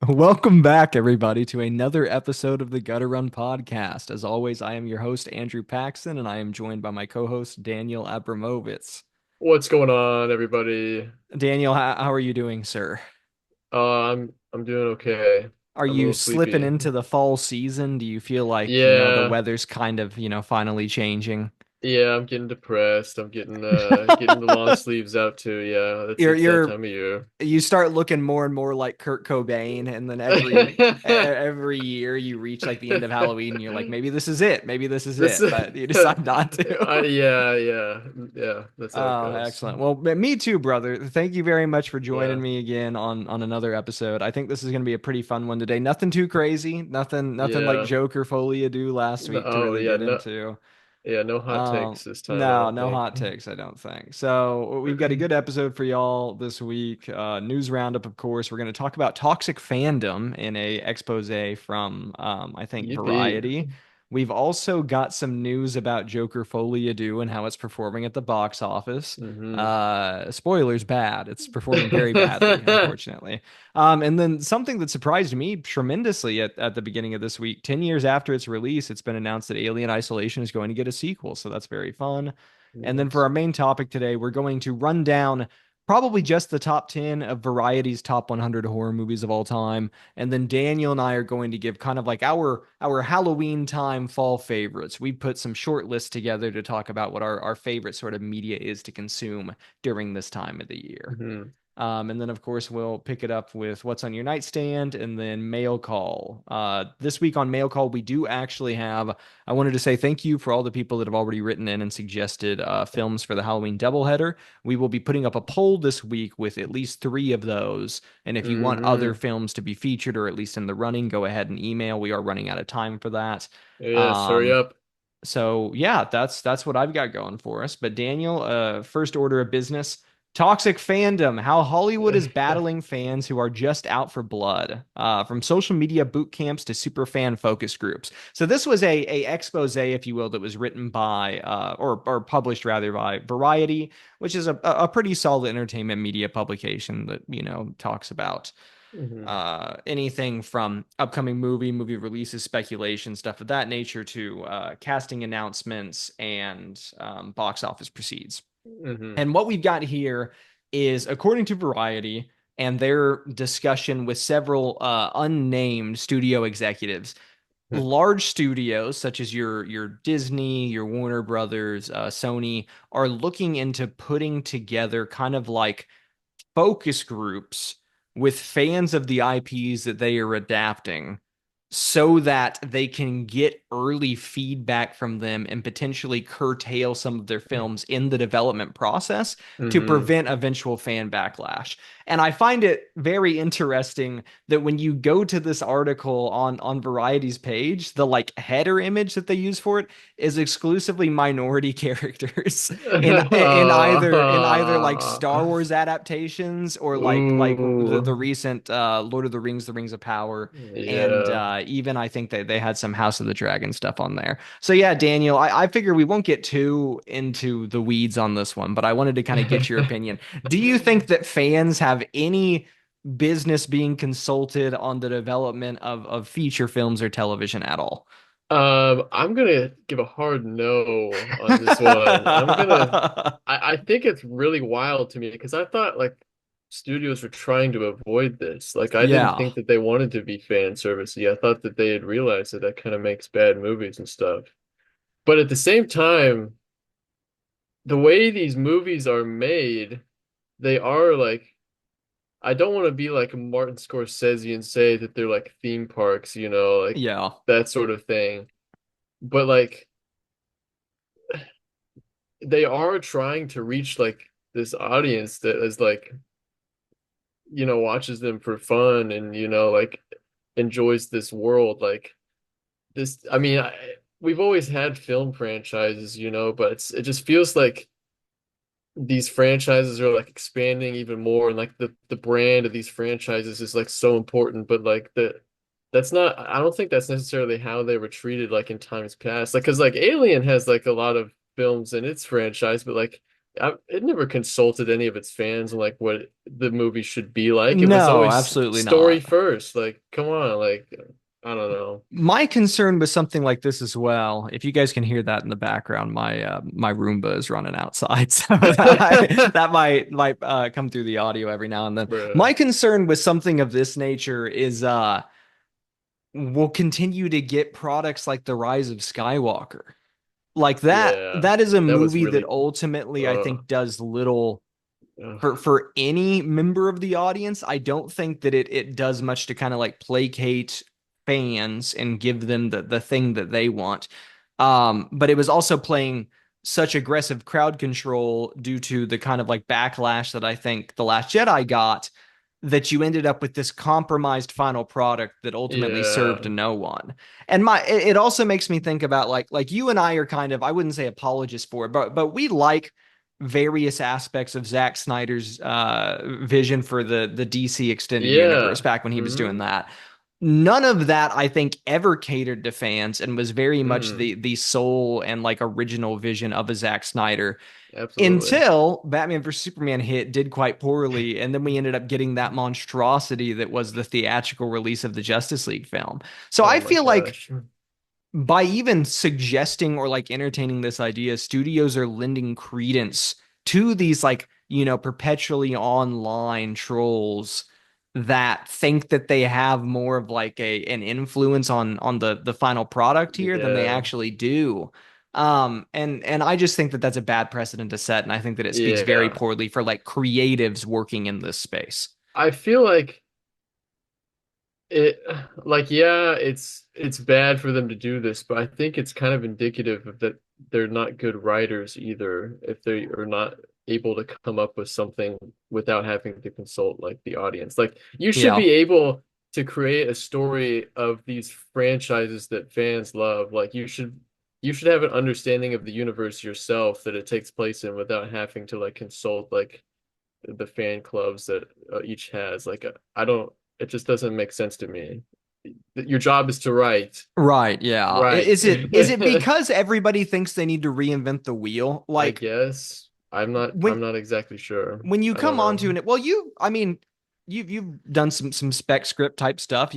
Welcome back, everybody, to another episode of the Gutter Run Podcast. As always, I am your host, Andrew Paxton, and I am joined by my co-host, Daniel Abramovitz. What's going on, everybody? Daniel, how are you doing, sir? I'm doing okay. Are I'm a you little slipping sleepy. into the fall season? Do you feel like, the Yeah, weather's kind of, finally changing? yeah, I'm getting depressed. I'm getting the long sleeves out too. Yeah, You're it's that you're time of year. you start looking more and more like Kurt Cobain, and then every year you reach like the end of Halloween, and you're like, maybe this is it, maybe this is This it, but you decide not to. yeah, that's how it Oh, goes. excellent. Well, me too, brother. Thank you very much for joining Yeah. me again on another episode. I think this is going to be a pretty fun one today. Nothing too crazy, nothing like Yeah. Joker Folia do last week to Oh really yeah, get no, into. yeah, no hot takes this time, I No, don't no think. hot takes, I don't think. So we've got a good episode for y'all this week. News roundup, of course. We're going to talk about toxic fandom in a expose from, I think, Yippee. Variety. We've also got some news about Joker Folie à and how it's performing at the box office. Hmm. Spoilers bad. It's performing very badly, unfortunately. And then something that surprised me tremendously at the beginning of this week, 10 years after its release, it's been announced that Alien Isolation is going to get a sequel. So that's very fun. And then for Nice. our main topic today, we're going to run down probably just the top 10 of Variety's top 100 horror movies of all time. And then Daniel and I are going to give kind of like our Halloween time fall favorites. We put some short lists together to talk about what our favorite sort of media is to consume during this time of the year. Hmm. And then, of course, we'll pick it up with what's on your nightstand and then mail call. This week on mail call, we do actually have. I wanted to say thank you for all the people that have already written in and suggested films for the Halloween doubleheader. We will be putting up a poll this week with at least three of those. And if you want other Hmm. films to be featured or at least in the running, go ahead and email. We are running out of time for that. Yes, hurry Um, up. so yeah, that's what I've got going for us. But Daniel, first order of business, toxic fandom, how Hollywood is battling fans who are just out for blood, from social media boot camps to super fan focus groups. So this was a expose, if you will, that was written by or published rather by Variety, which is a pretty solid entertainment media publication that talks about Hmm. anything from upcoming movie releases, speculation, stuff of that nature, to casting announcements and box office proceeds. Hmm. And what we've got here is, according to Variety and their discussion with several unnamed studio executives, large studios such as your Disney, your Warner Brothers, Sony are looking into putting together kind of like focus groups with fans of the IPs that they are adapting so that they can get early feedback from them and potentially curtail some of their films in the development process to Hmm. prevent eventual fan backlash. And I find it very interesting that when you go to this article on Variety's page, the like header image that they use for it is exclusively minority characters in either like Star Wars adaptations or like the Ooh. recent Lord of the Rings, The Rings of Power, and Yeah. even I think that they had some House of the Dragon stuff on there. So yeah, Daniel, I figure we won't get too into the weeds on this one, but I wanted to kind of get your opinion. Do you think that fans have any business being consulted on the development of feature films or television at all? I'm gonna give a hard no on this one. I think it's really wild to me because I thought like studios were trying to avoid this. Like I didn't Yeah. think that they wanted to be fan servicey. I thought that they had realized that that kind of makes bad movies and stuff. But at the same time, the way these movies are made, they are like I don't want to be like Martin Scorsese and say that they're like theme parks, like Yeah. that sort of thing. But like they are trying to reach like this audience that is like, watches them for fun and like enjoys this world like this. I mean, we've always had film franchises, but it just feels like these franchises are like expanding even more and like the brand of these franchises is like so important, but like that's not I don't think that's necessarily how they were treated like in times past. Like because like Alien has like a lot of films in its franchise, but like it never consulted any of its fans on like what the movie should be like. It was No, always absolutely story not. first. Like, come on, like I don't know. My concern with something like this as well, if you guys can hear that in the background, my Roomba is running outside, so that might come through the audio every now and then. Bruh. My concern with something of this nature is we'll continue to get products like The Rise of Skywalker. Like Yeah, that is a that was movie that really ultimately I uh, think does little uh for any member of the audience. I don't think that it does much to kind of like placate fans and give them the thing that they want. But it was also playing such aggressive crowd control due to the kind of like backlash that I think The Last Jedi got, that you ended up with this compromised final product that ultimately served yeah. no one. And it also makes me think about like you and I are kind of, I wouldn't say apologists for it, but we like various aspects of Zack Snyder's vision for the DC extended universe Yeah. back when he was doing Mm-hmm. that. None of that I think ever catered to fans and was very much Mm, the soul and like original vision of a Zack Snyder absolutely. until Batman vs Superman hit, did quite poorly, and then we ended up getting that monstrosity that was the theatrical release of the Justice League film. So Oh I my feel like gosh. by even suggesting or like entertaining this idea, studios are lending credence to these like, perpetually online trolls that think that they have more of like an influence on the final product here than they Yeah. actually do. And I just think that that's a bad precedent to set, and I think that it speaks very Yeah. poorly for like creatives working in this space. I feel like it like yeah, it's bad for them to do this, but I think it's kind of indicative of that they're not good writers either if they are not able to come up with something without having to consult like the audience. Like you should Yeah. be able to create a story of these franchises that fans love. Like you should have an understanding of the universe yourself that it takes place in without having to like consult like the fan clubs that each has. Like I don't, it just doesn't make sense to me. Your job is to write, Right, yeah. right? Is it because everybody thinks they need to reinvent the wheel? I Like guess I'm not. when I'm not exactly sure. when you I don't come onto know. it, well, I mean, you've done some spec script type stuff.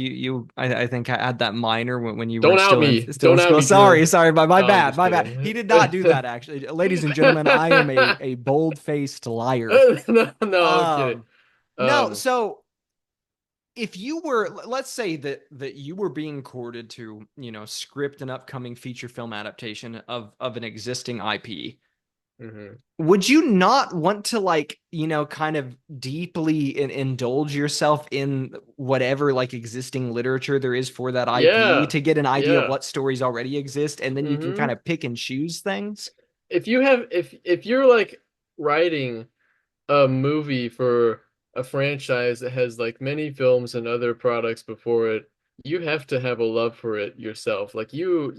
I think had that minor when you were Don't out still in me. still in Don't out school. me, Drew. Sorry, my No, I'm bad, just my bad. kidding. He did not do that actually, ladies and gentlemen. I am a bold faced liar. No, no, I'm kidding. Um, no, Um, so if you were, let's say that you were being courted to, script an upcoming feature film adaptation of an existing IP, mhm. would you not want to like, kind of deeply indulge yourself in whatever like existing literature there is for that IP Yeah, to get an idea of yeah. what stories already exist, and then you can kind Hmm. of pick and choose things? If you're like writing a movie for a franchise that has like many films and other products before it, you have to have a love for it yourself. Like you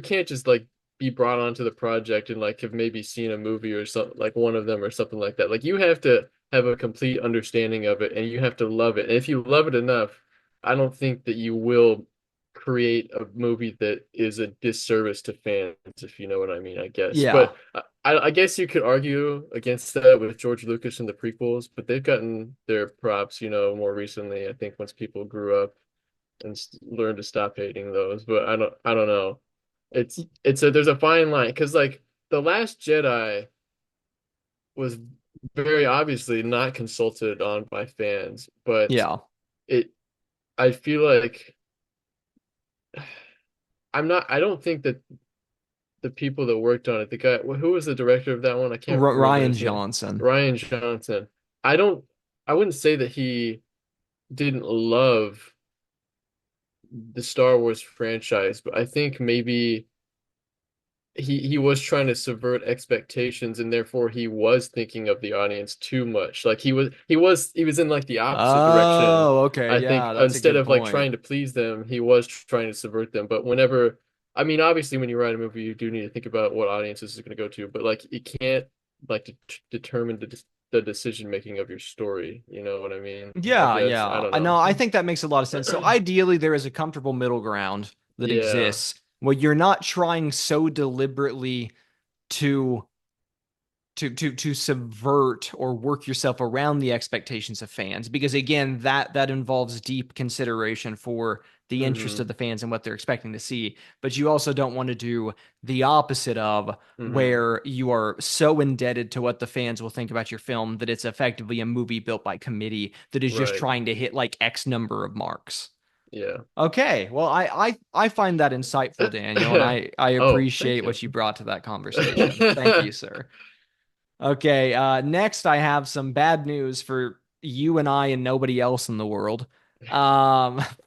can't just like be brought onto the project and like have maybe seen a movie or something like one of them or something like that. Like you have to have a complete understanding of it and you have to love it. And if you love it enough, I don't think that you will create a movie that is a disservice to fans, if you know what I mean, I guess. Yeah. But I guess you could argue against that with George Lucas and the prequels, but they've gotten their props, more recently. I think once people grew up and learned to stop hating those. But I don't know. There's a fine line because like The Last Jedi was very obviously not consulted on by fans, but Yeah. it I feel like I don't think that the people that worked on it, the guy who was the director of that one, I can't remember Ryan his name. Johnson. Rian Johnson. I don't I wouldn't say that he didn't love the Star Wars franchise, but I think maybe he was trying to subvert expectations and therefore he was thinking of the audience too much. Like he was in like the opposite direction. Oh, okay. I think Yeah, that's a instead good of like point. trying to please them, he was trying to subvert them. But whenever I mean obviously when you write a movie you do need to think about what audiences it's going to go to, but like it can't like determine the decision making of your story. You know what I mean? I Yeah, guess I yeah. don't I know. know. I think that makes a lot of sense. So ideally, there is a comfortable middle ground that Yeah. exists where you're not trying so deliberately to to subvert or work yourself around the expectations of fans, because again, that involves deep consideration for the interest of Hmm. the fans and what they're expecting to see. But you also don't want to do the opposite of, Hmm. where you are so indebted to what the fans will think about your film that it's effectively a movie built by committee that is just Right. trying to hit like X number of marks. Yeah. Okay, well, I find that insightful, Daniel, and I Oh, thank appreciate you. what you brought to that conversation. Thank you, sir. Okay, next I have some bad news for you and I and nobody else in the world.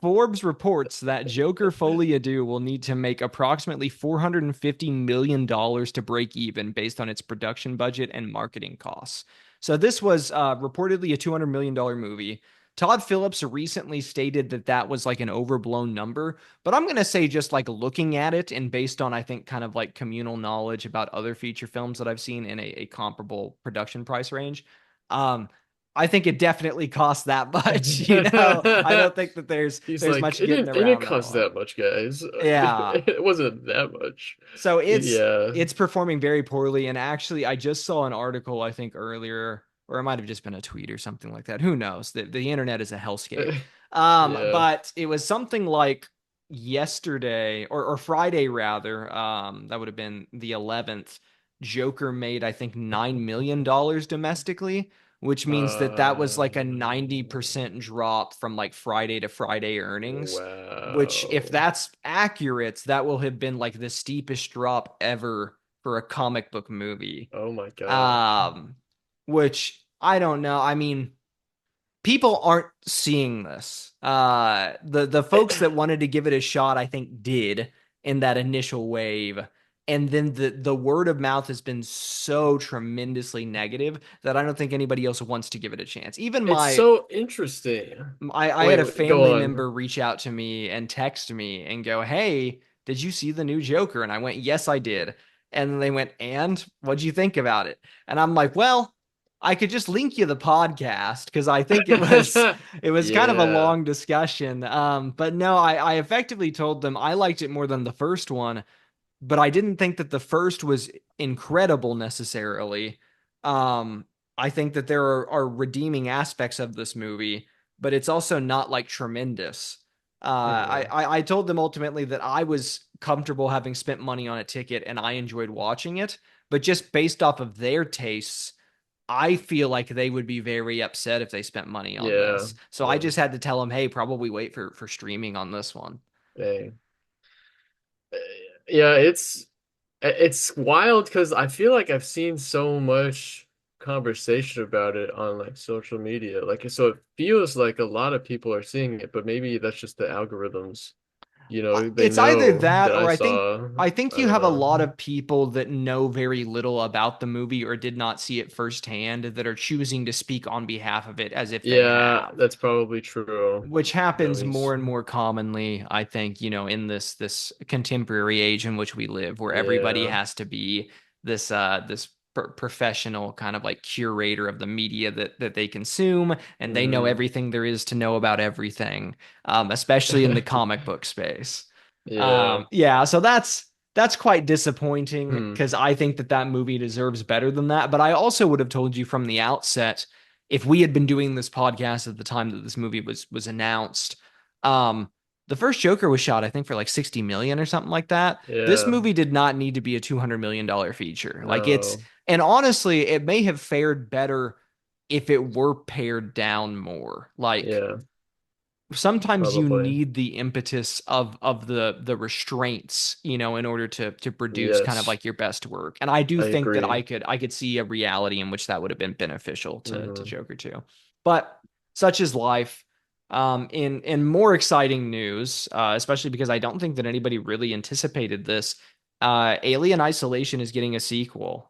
Forbes reports that Joker Folie à Deux will need to make approximately $450 million to break even based on its production budget and marketing costs. So this was reportedly a $200 million movie. Todd Phillips recently stated that that was like an overblown number, but I'm going to say, just like looking at it and based on, I think, kind of like communal knowledge about other feature films that I've seen in a comparable production price range, um, I think it definitely costs that much. I don't think that He's there's like, much getting it didn't around that cost one. that much, guys. Yeah. It wasn't that much. So Yeah. it's performing very poorly. And actually, I just saw an article, I think earlier, or it might have just been a tweet or something like that. Who knows? The internet is a hellscape. Yeah. But it was something like yesterday or Friday rather. That would have been the 11th. Joker made, I think, $9 million domestically, which means that that was like a 90% drop from like Friday to Friday earnings, which, if Wow. that's accurate, that will have been like the steepest drop ever for a comic book movie. Oh my gosh. Um, which I don't know. I mean, people aren't seeing this. The folks that wanted to give it a shot, I think, did in that initial wave. And then the word of mouth has been so tremendously negative that I don't think anybody else wants to give it a chance. Even It's so interesting. I had Wait, a wait, go family on. member reach out to me and text me and go, "Hey, did you see the new Joker?" And I went, "Yes, I did." And then they went, "And what'd you think about it?" And I'm like, "Well, I could just link you the podcast because I think it was kind of a Yeah. long discussion." But no, I effectively told them I liked it more than the first one, but I didn't think that the first was incredible necessarily. Um, I think that there are redeeming aspects of this movie, but it's also not like tremendous. Hmm. I told them ultimately that I was comfortable having spent money on a ticket and I enjoyed watching it, but just based off of their tastes, I feel like they would be very upset if they spent money on Yeah. this. So I Yeah. just had to tell them, hey, probably wait for streaming on this one. Dang. Yeah, it's wild because I feel like I've seen so much conversation about it on like social media. Like so it feels like a lot of people are seeing it, but maybe that's just the algorithms. They It's either know that, that I or saw. I think I you don't have a know. lot of people that know very little about the movie or did not see it firsthand that are choosing to speak on behalf of it as if they Yeah, have, that's probably true. which At happens more least. and more commonly, I think, in this contemporary age in which we live, where everybody Yeah. has to be this professional kind of like curator of the media that they consume, and they know Hmm. everything there is to know about everything, especially in the comic book space. Yeah. Yeah, so that's quite disappointing Hmm. because I think that that movie deserves better than that. But I also would have told you from the outset, if we had been doing this podcast at the time that this movie was announced. um the first Joker was shot, I think, for like 60 million or something like that. This Yeah. movie did not need to be a $200 million feature. Like, it's, No. and honestly, it may have fared better if it were pared down more. Like, Yeah, sometimes you probably. need the impetus of the restraints, in order to produce kind of Yes, like your best work. And I do I think that agree. I could see a reality in which that would have been beneficial to Hmm. Joker 2. But such is life. In more exciting news, especially because I don't think that anybody really anticipated this, Alien Isolation is getting a sequel.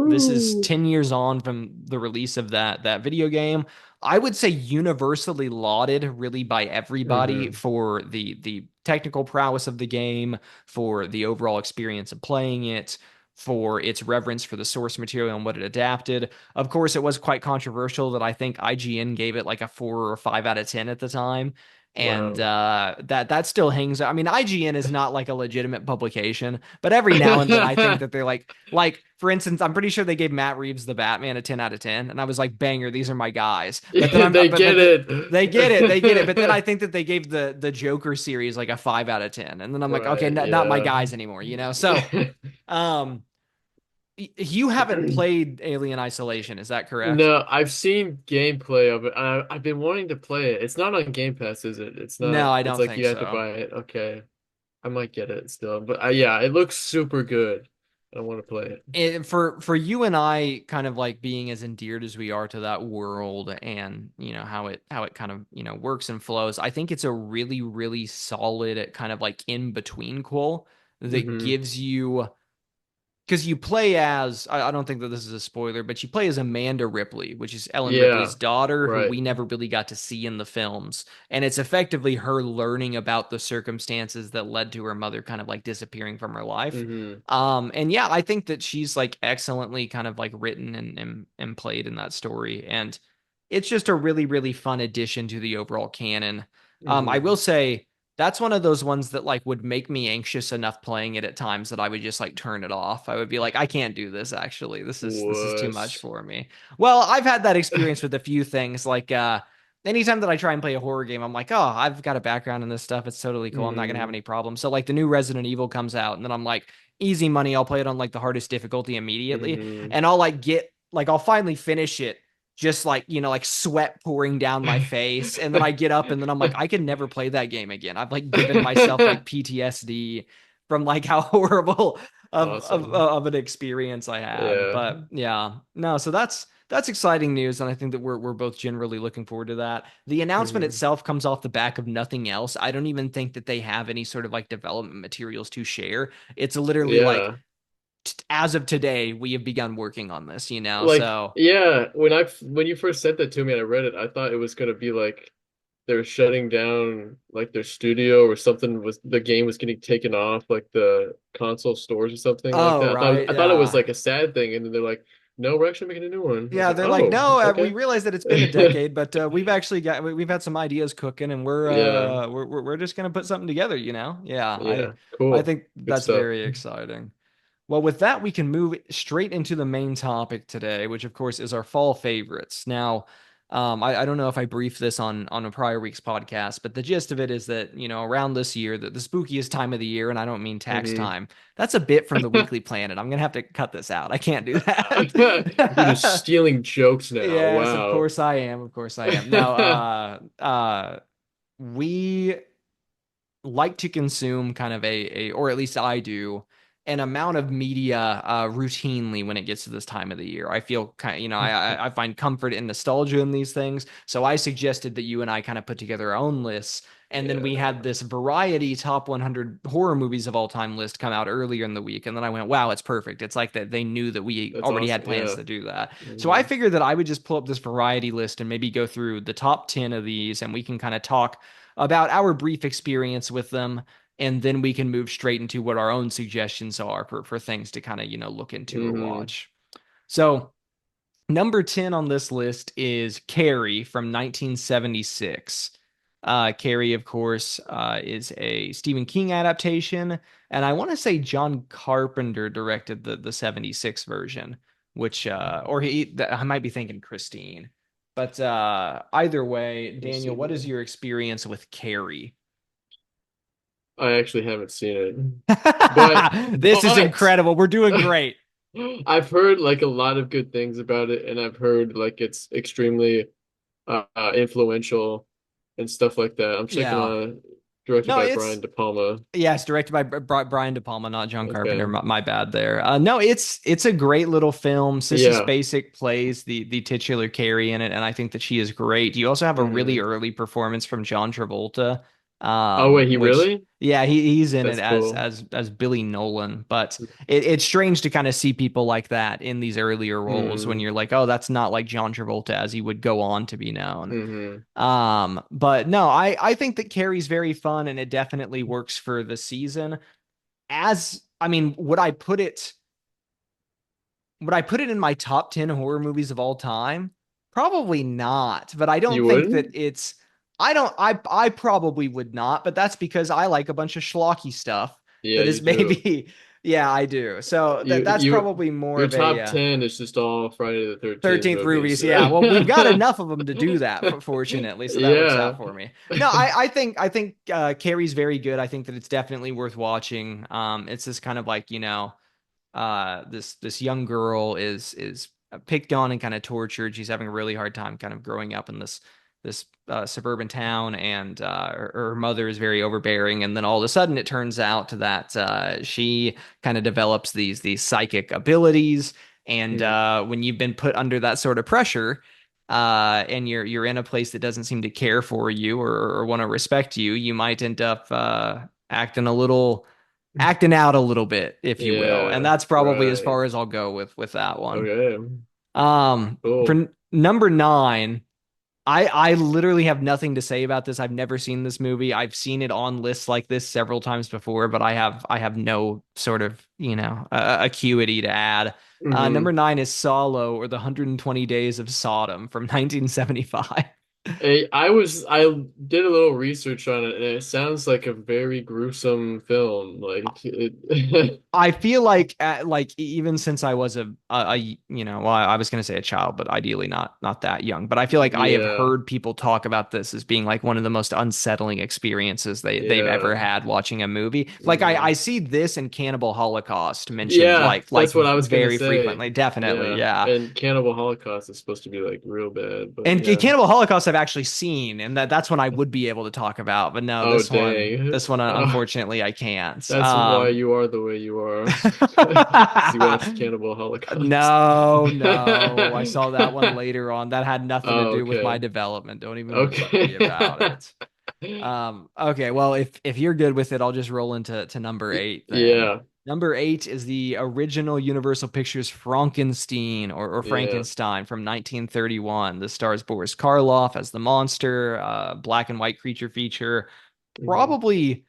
This is Woo. 10 years on from the release of that video game. I would say universally lauded really by everybody Hmm. for the technical prowess of the game, for the overall experience of playing it, for its reverence for the source material and what it adapted. Of course, it was quite controversial that I think IGN gave it like a 4 or 5 out of 10 at the time. And Wow. that still hangs. I mean, IGN is not like a legitimate publication, but every now and then I think that they're like for instance, I'm pretty sure they gave Matt Reeves the Batman a 10 out of 10, and I was like, banger, these are my guys. But then I'm They but get they get it, they get it. But then it. I think that they gave the Joker series like a 5 out of 10, and then I'm like, okay, Right, not my yeah. guys anymore, you know. So um, you haven't played Alien Isolation, is that correct? No, I've seen gameplay of it. I've been wanting to play it. It's not on Game Pass, is it? It's not. No, I It's don't like think you have to so. buy it. Okay, I might get it still, but yeah, it looks super good. I want to play it. For you and I kind of like being as endeared as we are to that world and you know how it kind of you know works and flows, I think it's a really solid kind of like in between qual that Hmm. gives you because you play as I don't think that this is a spoiler, but you play as Amanda Ripley, which is Ellen Ripley's Yeah, daughter, who right. we never really got to see in the films. And it's effectively her learning about the circumstances that led to her mother kind of like disappearing from her life. Hmm. And yeah, I think that she's like excellently kind of like written and played in that story. And it's just a really fun addition to the overall canon. I will Hmm. say that's one of those ones that like would make me anxious enough playing it at times that I would just like turn it off. I would be like, I can't do this actually. This is too much Wuss. for me. Well, I've had that experience with a few things. Like anytime that I try and play a horror game, I'm like, oh, I've got a background in this stuff. It's totally cool. I'm not gonna have Hmm. any problems. So like the new Resident Evil comes out, and then I'm like, easy money, I'll play it on like the hardest difficulty immediately. Hmm. And I'll like get like I'll finally finish it just like you know like sweat pouring down my face, and then I get up and then I'm like I can never play that game again. I've like given myself like PTSD from like how horrible Awesome. of an experience I had. Yeah. But yeah, no, so that's exciting news, and I think that we're both generally looking forward to that. The announcement Hmm. itself comes off the back of nothing else. I don't even think that they have any sort of like development materials to share. It's literally like Yeah. as of today we have begun working on this, you know. Like, So yeah, when you first sent that to me and I read it, I thought it was gonna be like they're shutting down like their studio or something was the game was getting taken off like the console stores or something like oh that. right, I thought it was yeah. like a sad thing, and then they're like, no, we're actually making a new one. I was Yeah, like, they're like, oh, no, we okay. realize that it's been a decade, but we've actually we've had some ideas cooking, and Yeah, we're just gonna put something together, you know? Yeah, yeah, I cool. think Good that's stuff. very exciting. Well, with that, we can move straight into the main topic today, which of course is our fall favorites. Now, I don't know if I briefed this on a prior week's podcast, but the gist of it is that, you know, around this year, the spookiest time of the year, and I don't mean tax Hmm. time, that's a bit from the Weekly Planet. I'm gonna have to cut this out. I can't do You're just that. stealing jokes now. Yes, of Wow. course I am. Of course I am. Now, we like to consume kind of or at least I do, an amount of media routinely when it gets to this time of the year. I feel kind of, you know, I find comfort and nostalgia in these things. So I suggested that you and I kind of put together our own lists. And then we Yeah, had this variety top 100 horror movies of all time list come out earlier in the week. And then I went, wow, it's perfect. It's like that they knew that we that's already awesome. had plans Yeah. to do that. So I Hmm. figured that I would just pull up this variety list and maybe go through the top 10 of these and we can kind of talk about our brief experience with them, and then we can move straight into what our own suggestions are for things to kind of, you know, look into or Hmm. watch. So, number 10 on this list is Carrie from 1976. Carrie, of course, is a Stephen King adaptation, and I want to say John Carpenter directed the 76 version, which, or I might be thinking Christine. But either way, Let me Daniel, see what is here. your experience with Carrie? I actually haven't seen it, but This is but incredible. We're doing great. I've heard like a lot of good things about it, and I've heard like it's extremely influential and stuff like that. I'm checking Yeah. on directed No, by Brian it's De Palma. yes, directed by Brian De Palma, not John Carpenter. Okay, My bad there. No, it's a great little film. Sissy yeah. Spacek plays the titular Carrie in it, and I think that she is great. You also have a really Hmm. early performance from John Travolta, Oh wait, he which really? yeah, he's in it That's cool. as Billy Nolan. But it's strange to kind of see people like that in these earlier roles when Hmm. you're like, oh, that's not like John Travolta as he would go on to be known. Hmm. But no, I think that Carrie's very fun and it definitely works for the season. As I mean, would I put it in my top 10 horror movies of all time? Probably not, but I don't You think that wouldn't? I probably would not, but that's because I like a bunch of schlocky stuff Yeah, that you is do. maybe yeah, I do. So that's You probably more your of a top 10 is just all Friday the 13th 13th movies. Rubies. Yeah. Well, we've got enough of them to do that, fortunately. So that works Yeah. out for me. No, I think Carrie's very good. I think that it's definitely worth watching. It's this kind of like, this young girl is picked on and kind of tortured. She's having a really hard time kind of growing up in this suburban town, and her mother is very overbearing. And then all of a sudden, it turns out that she kind of develops these psychic abilities. And Mm. when you've been put under that sort of pressure, and you're in a place that doesn't seem to care for you or want to respect you, you might end up acting out a little bit, if you will. And Yeah, that's probably as right. far as I'll go with that one. Okay, For cool. number nine, I literally have nothing to say about this. I've never seen this movie. I've seen it on lists like this several times before, but I have no sort of, acuity to add. Number Hmm. nine is Solo, or the 120 Days of Sodom from 1975. I did a little research on it, and it sounds like a very gruesome film. Like it, I feel like even since I was well, I was going to say a child, but ideally not that young. But I feel like I have yeah, heard people talk about this as being like one of the most unsettling experiences they've ever yeah. had watching a movie. Like I Hmm. see this and Cannibal Holocaust mentioned Yeah, like that's what I was gonna very say. frequently. Definitely, Yeah, yeah. and Cannibal Holocaust is supposed to be like real bad, but And yeah. Cannibal Holocaust I've actually seen, and that's when I would be able to talk about. But no, Oh this dang. one Oh, unfortunately I can't. that's why you are the way you are. 'Cause you watched Cannibal Holocaust. No, no. I saw that one later on. That had nothing to Oh, do with my okay. development. Don't even worry about Okay. it. Okay, well, if you're good with it, I'll just roll into number eight then. Yeah. Number eight is the original Universal Pictures Frankenstein, or Yeah. Frankenstein from 1931. This stars Boris Karloff as the monster, black and white creature feature. Hmm. Probably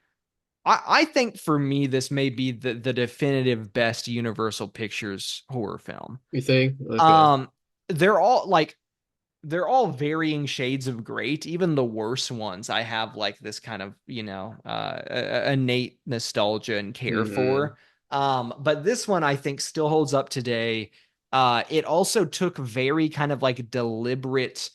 I think for me, this may be the definitive best Universal Pictures horror film. You think? Okay. Um, they're all like they're all varying shades of great. Even the worst ones, I have like this kind of innate nostalgia and care Hmm. for. But this one I think still holds up today. It also took very kind of like deliberate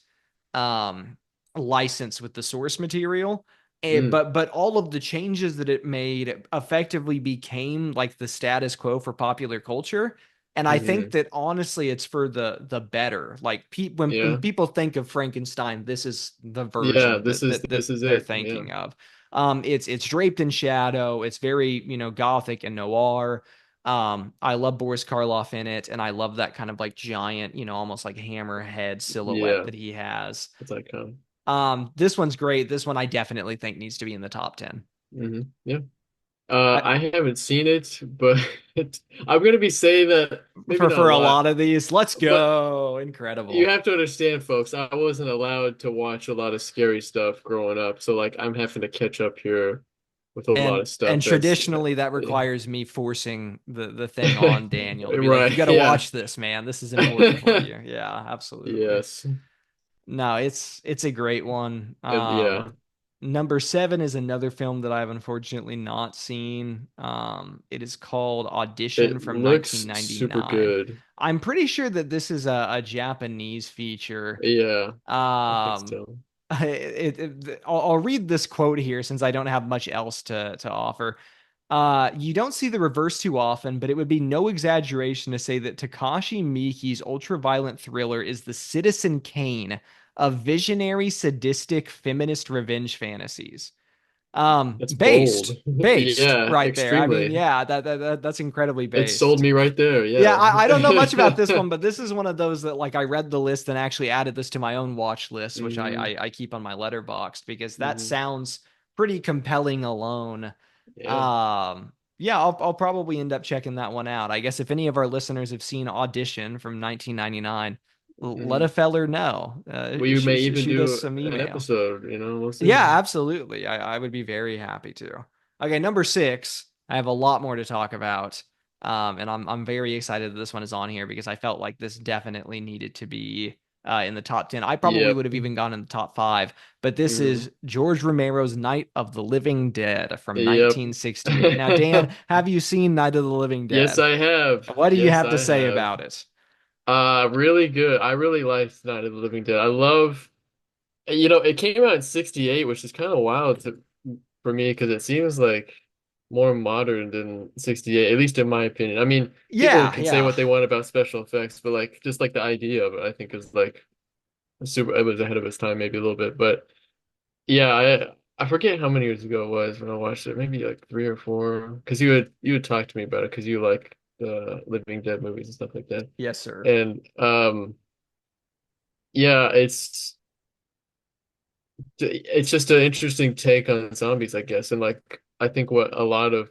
um license with the source material. Mm. But all of the changes that it made effectively became like the status quo for popular culture. And I think Hmm. that honestly, it's for the better. Like when Yeah. people think of Frankenstein, this is the Yeah, version this is they're it. Yeah. thinking of. It's draped in shadow. It's very gothic and noir. I love Boris Karloff in it, and I love that kind of like giant, almost like hammerhead silhouette Yeah. that he has. It's iconic. This one's great. This one I definitely think needs to be in the top 10. Yeah. I, I haven't seen it, but I'm gonna be saying that maybe not a for a lot, lot of these, let's but go. you Incredible. have to understand, folks, I wasn't allowed to watch a lot of scary stuff growing up, so like I'm having to catch up here with a lot of And stuff traditionally that requires me forcing the thing on Daniel to be like, you right, got to yeah. watch this, man. This is important for you. Yeah, absolutely. Yes. No, it's a great one. Yeah. Number seven is another film that I've unfortunately not seen. It is called Audition It from looks super 1999. good. I'm pretty sure that this is a Japanese feature. Yeah, I think Um, so. I'll read this quote here since I don't have much else to offer. You don't see the reverse too often, but it would be no exaggeration to say that Takashi Miike's ultra-violent thriller is the Citizen Kane of visionary, sadistic, feminist revenge fantasies. That's bold. Based Yeah, right there. I mean, extremely. yeah, that's incredibly It sold based. me right there. Yeah, Yeah. I don't know much about this one, but this is one of those that like I read the list and actually added this to my own watch list, which Hmm. I keep on my letterboxd because that Hmm. sounds pretty compelling alone. Yeah. Yeah, I'll probably end up checking that one out. I guess if any of our listeners have seen Audition from 1999, let a Hmm. feller know. We may even Shoot us do some an email. episode, we'll see. Yeah, absolutely. I would be very happy to. Okay, number six. I have a lot more to talk about. And I'm very excited that this one is on here because I felt like this definitely needed to be in the top 10. I probably Yep. would have even gone in the top five, but this Hmm. is George Romero's Night of the Living Dead from Yep. 1968. Now, Dan, have you seen Night of the Living Yes, Dead? I have. What do you Yes, have to I say have. about it? Really good. I really liked Night of the Living Dead. I love, it came out in 68, which is kind of wild for me because it seems like more modern than 68, at least in my opinion. I mean, people Yeah, can say yeah. what they want about special effects, but like just like the idea of it, I think is like super, it was ahead of its time maybe a little bit. But yeah, I forget how many years ago it was when I watched it, maybe like three or four, because you would talk to me about it because you like the Living Dead movies and stuff like that. Yes, sir. And yeah, it's just an interesting take on zombies, I guess. And like I think what a lot of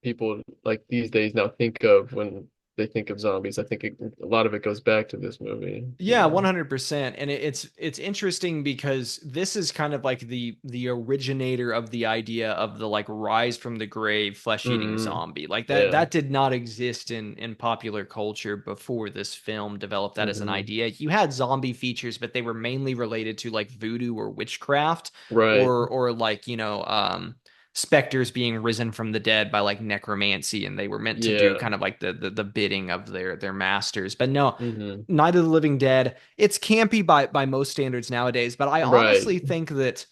people like these days now think of when they think of zombies, I think a lot of it goes back to this movie. Yeah, 100%. And it's interesting because this is kind of like the originator of the idea of the like rise from the grave flesh-eating Hmm. zombie. Like Yeah. that did not exist in popular culture before this film developed that as an Hmm. idea. You had zombie features, but they were mainly related to like voodoo or witchcraft Right. or like, specters being risen from the dead by like necromancy, and they were meant to do Yeah. kind of like the bidding of their masters. But no, Hmm. Night of the Living Dead, it's campy by most standards nowadays, but I Right. honestly think that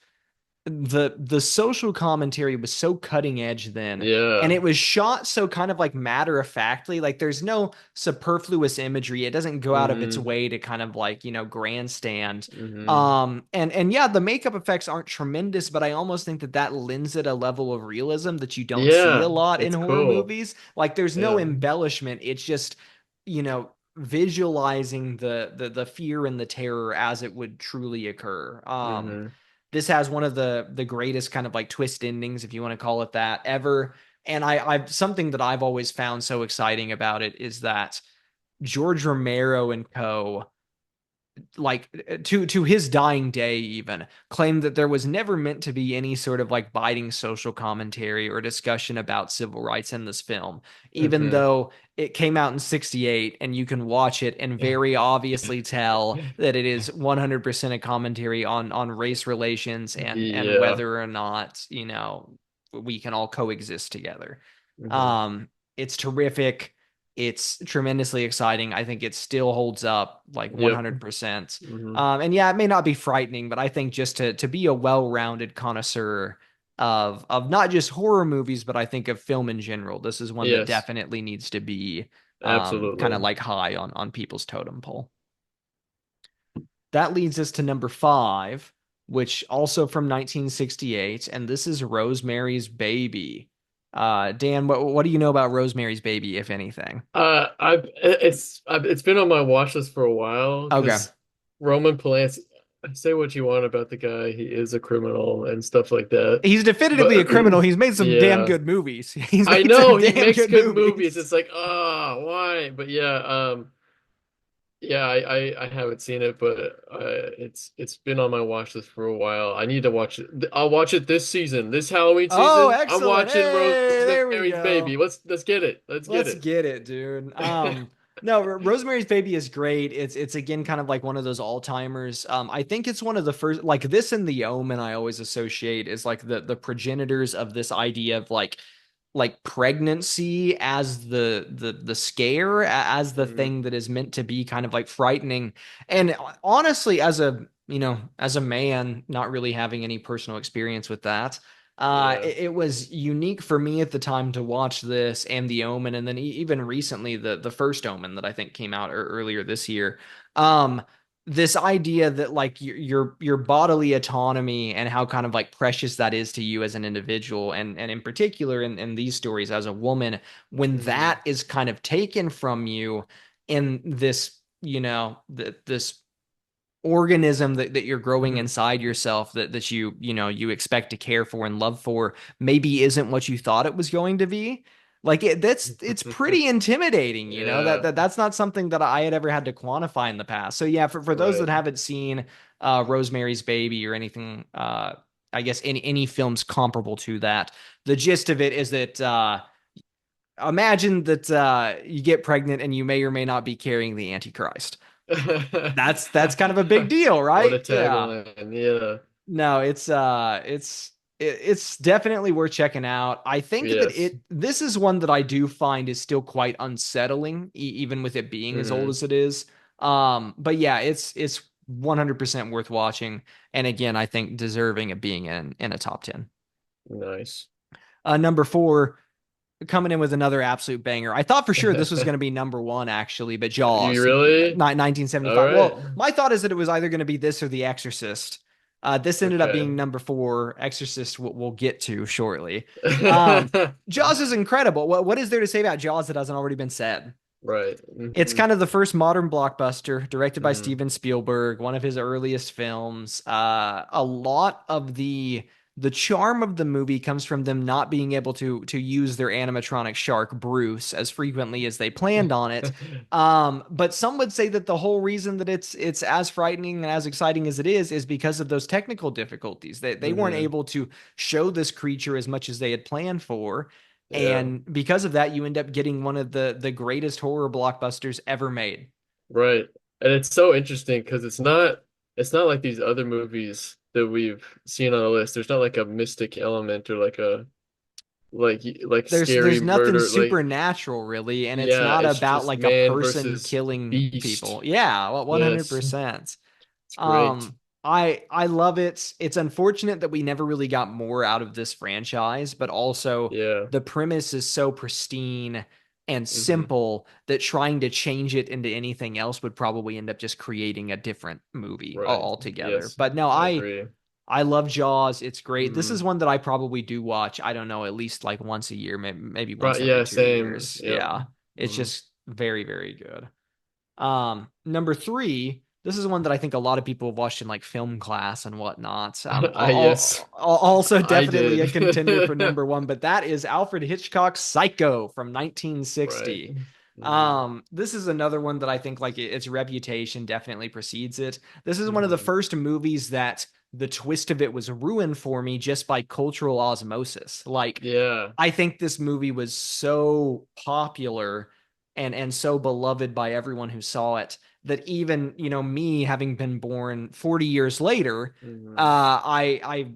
the social commentary was so cutting edge then, and Yeah. it was shot so kind of like matter of factly. Like there's no superfluous imagery. It doesn't go out of its Hmm. way to kind of like, grandstand. Hmm. And yeah, the makeup effects aren't tremendous, but I almost think that lends it a level of realism that you don't see a Yeah. lot in It's horror cool. movies. Like there's no Yeah. embellishment. It's just, visualizing the fear and the terror as it would truly occur. Hmm. This has one of the greatest kind of like twist endings, if you want to call it that, ever. And I've something that I've always found so exciting about it is that George Romero and co, like to his dying day, even claimed that there was never meant to be any sort of like biting social commentary or discussion about civil rights in this film, even Hmm. though it came out in 68 and you can watch it and very obviously tell that it is 100% a commentary on race relations and Yeah. whether or not, we can all coexist together. Hmm. It's terrific. It's tremendously exciting. I think it still holds up like Yep. 100%. Hmm. And yeah, it may not be frightening, but I think just to be a well-rounded connoisseur of not just horror movies, but I think of film in general, this is one that Yes. definitely needs to be kind of Absolutely. like high on people's totem pole. That leads us to number five, which also from 1968, and this is Rosemary's Baby. Dan, what do you know about Rosemary's Baby, if anything? It's been on my watch list for a while Okay. because Roman Polanski. Say what you want about the guy, he is a criminal and stuff like that. He's definitively a But criminal. He's made some damn yeah, good movies. He's I made some know he damn makes good good movies. movies. It's like, why? But yeah, yeah, I haven't seen it, but it's been on my watch list for a while. I need to watch it. I'll watch it this season, this Halloween Oh, season. I'm excellent. watching Hey, there we Rosemary's go. Baby. Let's get it. Let's get Let's it. get it, dude. No, Rosemary's Baby is great. It's again kind of like one of those all-timers. I think it's one of the first, like this and The Omen I always associate is like the progenitors of this idea of like pregnancy as the scare, as the Mhm. thing that is meant to be kind of like frightening. And honestly, as a man not really having any personal experience with that, Yeah. it was unique for me at the time to watch this and The Omen, and then even recently the first Omen that I think came out earlier this year. Um, this idea that like your bodily autonomy and how kind of like precious that is to you as an individual, and in particular in these stories as a woman, when Hmm. that is kind of taken from you in this, this organism that you're growing inside yourself that you expect to care for and love for maybe isn't what you thought it was going to be. Like it's pretty intimidating, Yeah. that's not something that I had ever had to quantify in the past. So yeah, for those that Right. haven't seen Rosemary's Baby or anything, I guess any films comparable to that, the gist of it is that imagine that you get pregnant and you may or may not be carrying the Antichrist. That's kind of a big deal, What a right? Yeah. tagline. Yeah. No, it's definitely worth checking out. I think that Yes. this is one that I do find is still quite unsettling, even with it being as old Hmm. as it is. But yeah, it's 100% worth watching, and again, I think deserving of being in a top 10. Nice. Number four, coming in with another absolute banger. I thought for sure this was going to be number one, actually, but You Jaws, really? All 1975. right. Well, my thought is that it was either going to be this or The Exorcist. This ended up Okay. being number four. Exorcist, we'll get to shortly. Um, Jaws is incredible. What is there to say about Jaws that hasn't already been said? Right. It's Hmm. kind of the first modern blockbuster directed by Hmm. Steven Spielberg, one of his earliest films. A lot of the charm of the movie comes from them not being able to use their animatronic shark Bruce as frequently as they planned on it. But some would say that the whole reason that it's as frightening and as exciting as it is because of those technical difficulties. They weren't Hmm. able to show this creature as much as they had planned for. Yeah. And because of that, you end up getting one of the greatest horror blockbusters ever made. Right. And it's so interesting because it's not like these other movies that we've seen on the list. There's not like a mystic element or like a like There's scary nothing murder. Like, supernatural really, and it's yeah, not it's about just like a man person versus killing beast. people. Yeah, well, Yes. 100%. It's great. Um, I love it. It's unfortunate that we never really got more out of this franchise, but also Yeah. the premise is so pristine and Hmm. simple that trying to change it into anything else would probably end up just creating a different movie Right. altogether. Yes. But no, I I agree. I love Jaws. It's great. This is Mm. one that I probably do watch. I don't know, at least like once a year, maybe once Right. every Yeah, two same. years. Yep. Yeah, it's Hmm. just very, very good. Number three, this is one that I think a lot of people have watched in like film class and whatnot. Yes. Also I definitely a did. contender for number one, but that is Alfred Hitchcock's Psycho from Right. 1960. Hmm. This is another one that I think like its reputation definitely precedes it. This is one of the Hmm. first movies that the twist of it was ruined for me just by cultural osmosis. Like, Yeah. I think this movie was so popular and so beloved by everyone who saw it that even, me having been born 40 years later, Hmm. I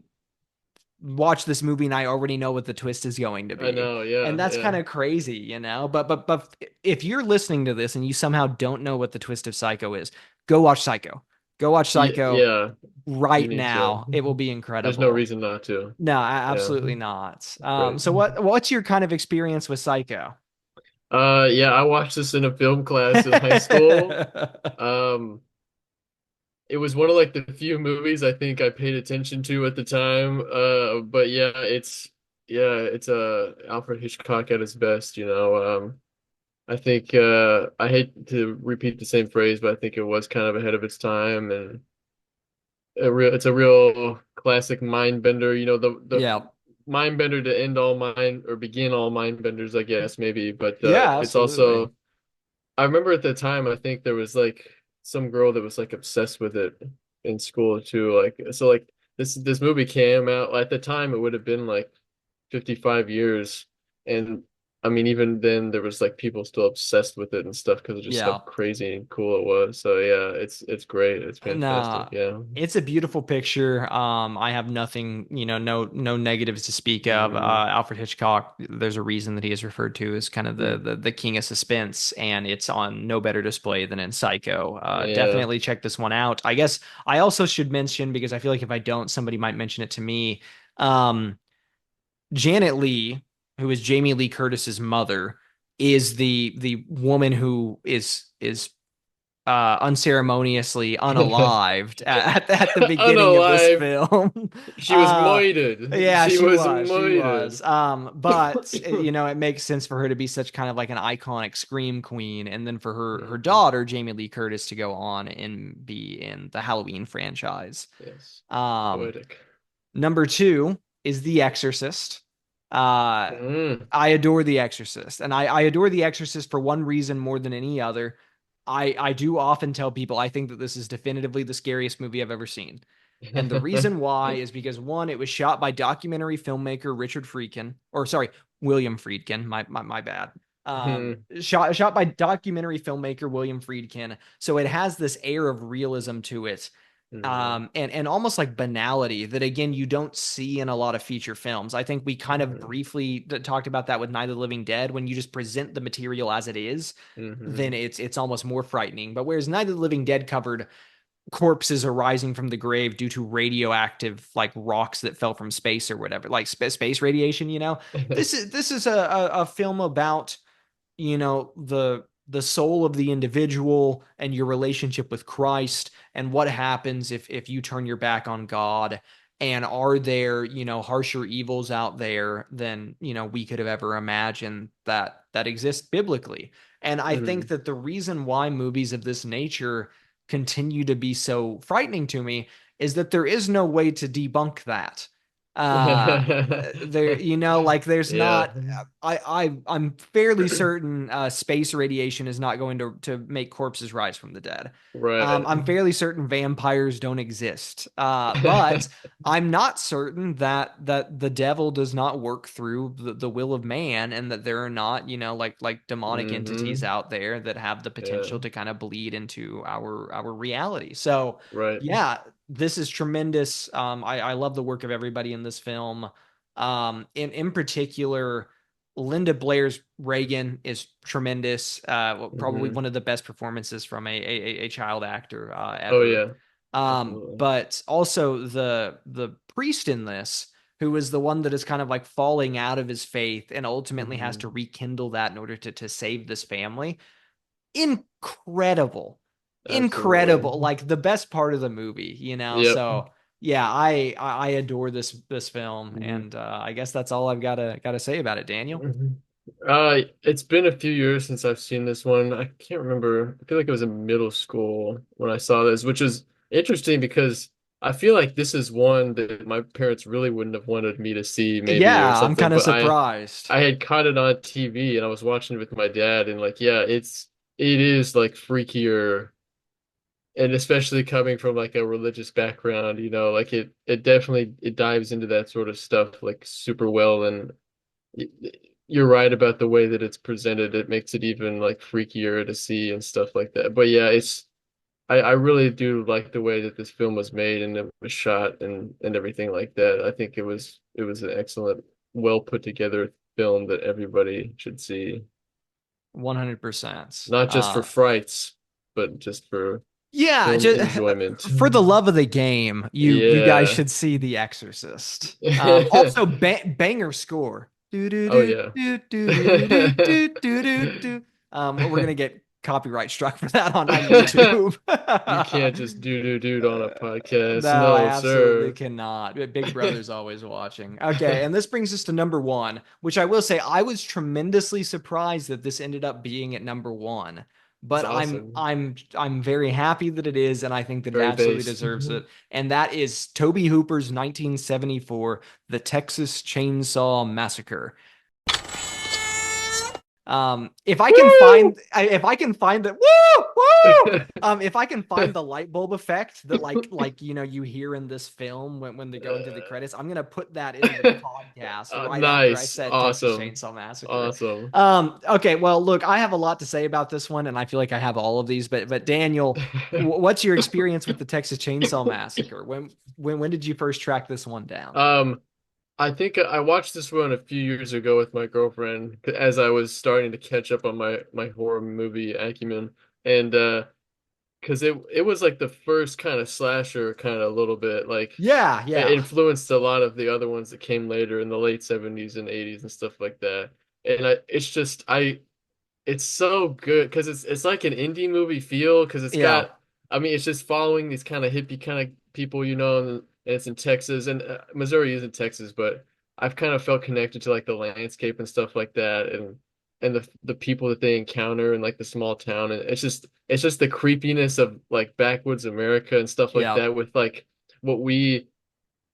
watch this movie and I already know what the twist is going to I be. know. And Yeah. that's kind Yeah. of crazy. But if you're listening to this and you somehow don't know what the twist of Psycho is, go watch Psycho. Go watch Yeah. Psycho Yeah. You right need to. now. It will be There's no incredible. reason not to. No, Yeah. absolutely not. Great. So what's your kind of experience with Psycho? Yeah, I watched this in a film class in high school. Um, it was one of like the few movies I think I paid attention to at the time. But yeah, it's Alfred Hitchcock at his best, you know. I think I hate to repeat the same phrase, but I think it was kind of ahead of its time and it's a real classic mind bender, you know, the Yeah. mind bender to end all mind or begin all mind benders, I guess, maybe. But Yeah, it's absolutely. also I remember at the time I think there was like some girl that was like obsessed with it in school too. Like so like this movie came out at the time it would have been like 55 years. And I mean, even then, there was like people still obsessed with it and stuff because of just how Yeah. crazy and cool it was. So yeah, it's great. It's fantastic. Nah, Yeah. it's a beautiful picture. I have nothing, no negatives to speak of. Hmm. Alfred Hitchcock, there's a reason that he is referred to as kind of the king of suspense, and it's on no better display than in Psycho. Yeah. Definitely check this one out. I guess I also should mention, because I feel like if I don't, somebody might mention it to me. Um, Janet Leigh, who is Jamie Lee Curtis's mother, is the woman who is unceremoniously unalived at the beginning of this Unalive. film. She was uh, moited. yeah, She she was was, she moited. was. But it makes sense for her to be such kind of like an iconic scream queen, and then for her Mhm. daughter Jamie Lee Curtis to go on and be in the Halloween franchise. Yes. Um, Poetic. Number two is The Exorcist. Uh, Mm. I adore The Exorcist, and I adore The Exorcist for one reason more than any other. I do often tell people I think that this is definitively the scariest movie I've ever seen. And the reason why is because one, it was shot by documentary filmmaker Richard Friedkin, or sorry, William Friedkin, my bad. Hmm. Shot by documentary filmmaker William Friedkin. So it has this air of realism to it, Hmm. and almost like banality that again you don't see in a lot of feature films. I think we kind of Hmm. briefly talked about that with Night of the Living Dead. When you just present the material as it is, then Hmm. it's almost more frightening. But whereas Night of the Living Dead covered corpses arising from the grave due to radioactive like rocks that fell from space or whatever, like space radiation, this is a film about the soul of the individual and your relationship with Christ and what happens if you turn your back on God, and are there harsher evils out there than we could have ever imagined that exist biblically. And I think Hmm. that the reason why movies of this nature continue to be so frightening to me is that there is no way to debunk that. uh there like there's Yeah. not. I'm fairly certain space radiation is not going to make corpses rise from the dead. Right. I'm fairly certain vampires don't exist. But I'm not certain that the devil does not work through the will of man, and that there are not, like demonic entities Hmm. out there that have the Yeah. potential to kind of bleed into our reality. So Right. yeah, this is tremendous. I love the work of everybody in this film. In particular, Linda Blair's Reagan is tremendous. Probably Hmm. one of the best performances from a child actor Oh ever. yeah. Absolutely. But also the priest in this, who is the one that is kind of like falling out of his faith and ultimately has to Hmm. rekindle that in order to save this family. Incredible, Absolutely. incredible, like the best part of the movie, Yep. so yeah, I adore this film, Hmm. and I guess that's all I've gotta say about it, Daniel. Hmm. It's been a few years since I've seen this one. I can't remember. I feel like it was in middle school when I saw this, which is interesting because I feel like this is one that my parents really wouldn't have wanted me to see, maybe or Yeah, I'm something. kind of But I surprised. I had caught it on TV and I was watching it with my dad, and like, yeah, it is like freakier, and especially coming from like a religious background, like it definitely it dives into that sort of stuff like super well, and you're right about the way that it's presented. It makes it even like freakier to see and stuff like that. But yeah, I really do like the way that this film was made and it was shot and everything like that. I think it was an excellent, well put together film that everybody should see, 100%. not just for frights, but just for Yeah, film just enjoyment. for the love of the game, you guys Yeah. should see The Exorcist. Also, banger score. Do do Oh do yeah. do do do do do do do do. We're gonna get copyright struck for that on YouTube. You can't just do on a podcast. No, I No, absolutely sir. cannot. Big Brother's always watching. Okay, and this brings us to number one, which I will say I was tremendously surprised that this ended up being at number one. It's But I'm awesome. I'm I'm very happy that it is, and I think that it Very absolutely based. deserves it. And that is Toby Hooper's 1974 The Texas Chainsaw Massacre. If I can Woo! find, if I can find that, woo, woo. If I can find the light bulb effect that, like you hear in this film when they go into the credits, I'm gonna put that into the podcast right after I Nice. said Texas Awesome. Chainsaw Massacre. Awesome. Okay, well, look, I have a lot to say about this one, and I feel like I have all of these, but Daniel, what's your experience with the Texas Chainsaw Massacre? When did you first track this one down? Um, I think I watched this one a few years ago with my girlfriend as I was starting to catch up on my horror movie acumen, and because it was like the first kind of slasher, kind of a little bit like Yeah, it yeah, influenced a lot of the other ones that came later in the late 70s and 80s and stuff like that. And it's just it's so good because it's like an indie movie feel because it's yeah, got, I mean, it's just following these kind of hippie kind of people, and it's in Texas, and Missouri isn't Texas, but I've kind of felt connected to like the landscape and stuff like that, and the people that they encounter in like the small town, and it's just the creepiness of like backwoods America and stuff like yeah. that with like what we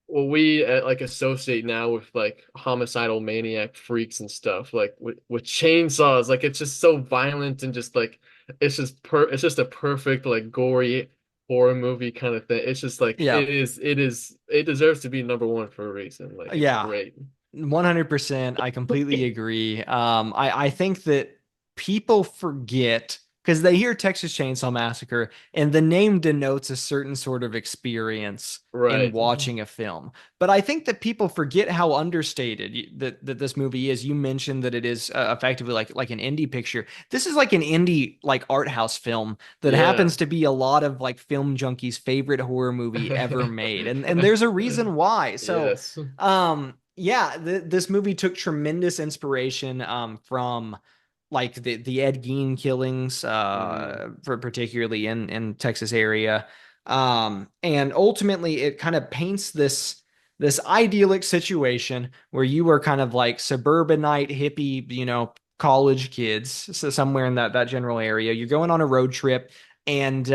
like associate now with like homicidal maniac freaks and stuff like with chainsaws. Like it's just so violent and just like it's just a perfect like gory horror movie kind of thing. It's just like Yeah. it deserves to be number one for a reason. Like it's Yeah, great. 100%. I completely agree. I think that people forget because they hear Texas Chainsaw Massacre and the name denotes a certain sort of experience in Right. watching a film. But I think that people forget how understated that this movie is. You mentioned that it is effectively like an indie picture. This is like an indie like art house film that Yeah. happens to be a lot of like film junkies' favorite horror movie ever made. And there's a reason why. So Yes. yeah, this movie took tremendous inspiration from like the Ed Gein killings, Mm. for particularly in Texas area, and ultimately it kind of paints this idyllic situation where you are kind of like suburbanite hippie, college kids, so somewhere in that general area. You're going on a road trip, and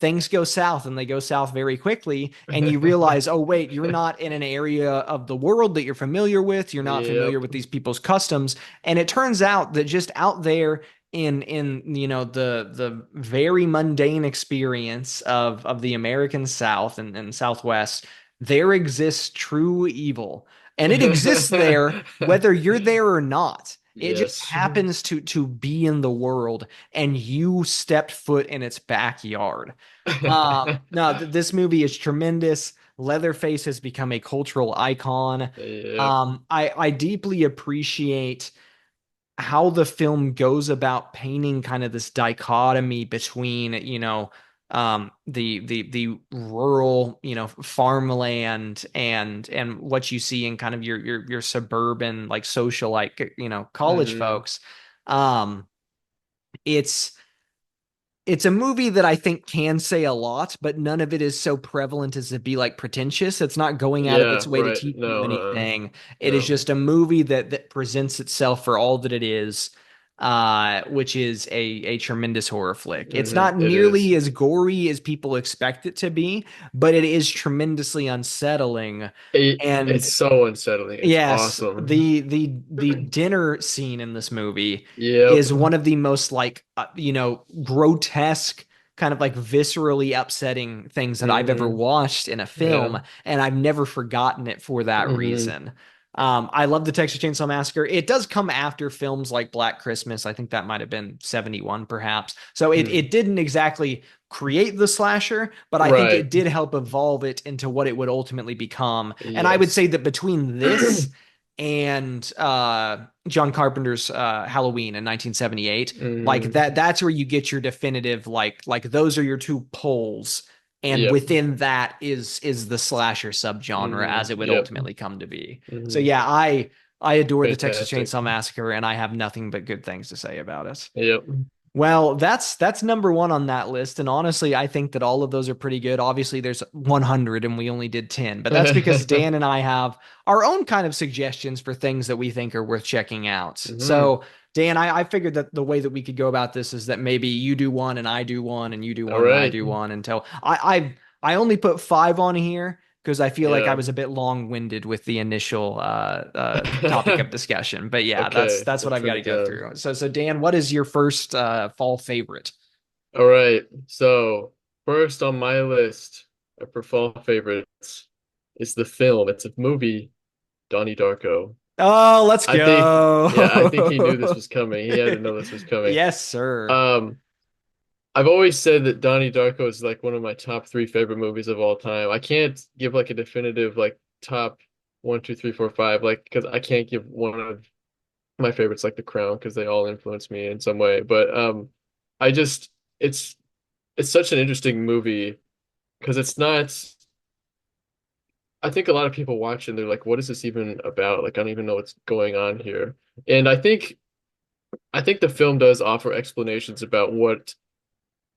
things go south, and they go south very quickly, and you realize, oh wait, you're not in an area of the world that you're familiar with. You're not familiar Yep. with these people's customs, and it turns out that just out there in the very mundane experience of the American South and Southwest, there exists true evil. And it exists there whether you're there or not. It just Yes. happens to be in the world, and you stepped foot in its backyard. No, this movie is tremendous. Leatherface has become a cultural icon. Yep. I deeply appreciate how the film goes about painting kind of this dichotomy between, the rural, farmland and what you see in kind of your suburban like socialite, college Hmm. folks. Um, it's it's a movie that I think can say a lot, but none of it is so prevalent as to be like pretentious. It's not going out of its Yeah, way to right. teach you No, anything. It is no. just a movie that presents itself for all that it is, which is a tremendous horror flick. It's not It is. nearly as gory as people expect it to be, but it is tremendously unsettling. It's And so unsettling. It's yes, awesome. the dinner scene in this movie Yep. is one of the most like grotesque, kind of like viscerally upsetting things that I've ever Hmm. watched in a Yeah. film, and I've never forgotten it for that Hmm. reason. I love the Texas Chainsaw Massacre. It does come after films like Black Christmas. I think that might have been 71 perhaps. So it didn't exactly create the slasher, but I think Right. it did help evolve it into what it would ultimately become. And I would Yes. say that between this and John Carpenter's Halloween in 1978, like Hmm. that's where you get your definitive like those are your two poles. And Yep. within that is the slasher subgenre as it would Yep. ultimately come to be. So Hmm. yeah, I adore the Texas Fantastic. Chainsaw Massacre, and I have nothing but good things to say about it. Yep. Well, that's number one on that list, and honestly, I think that all of those are pretty good. Obviously, there's 100, and we only did 10, but that's because Dan and I have our own kind of suggestions for things that we think are worth checking out. Hmm. So, Dan, I figured that the way that we could go about this is that maybe you do one and I do one, and you do All one and I right. do one until I only put five on here because I feel like I Yeah. was a bit long-winded with the initial topic of discussion. But yeah, that's Okay. that's what Let's I've got put to it go down. through. So Dan, what is your first fall favorite? All right. So first on my list for fall favorites is the film. It's a movie, Donnie Darko. Oh, let's I think, yeah, I think he knew this go. was coming. He had to know this was coming. Yes, sir. Um, I've always said that Donnie Darko is like one of my top three favorite movies of all time. I can't give like a definitive like top one, two, three, four, five, like because I can't give one of my favorites like The Crown because they all influence me in some way. But I just it's it's such an interesting movie because it's not. I think a lot of people watch and they're like, "What is this even about?" Like, I don't even know what's going on here. And I think the film does offer explanations about what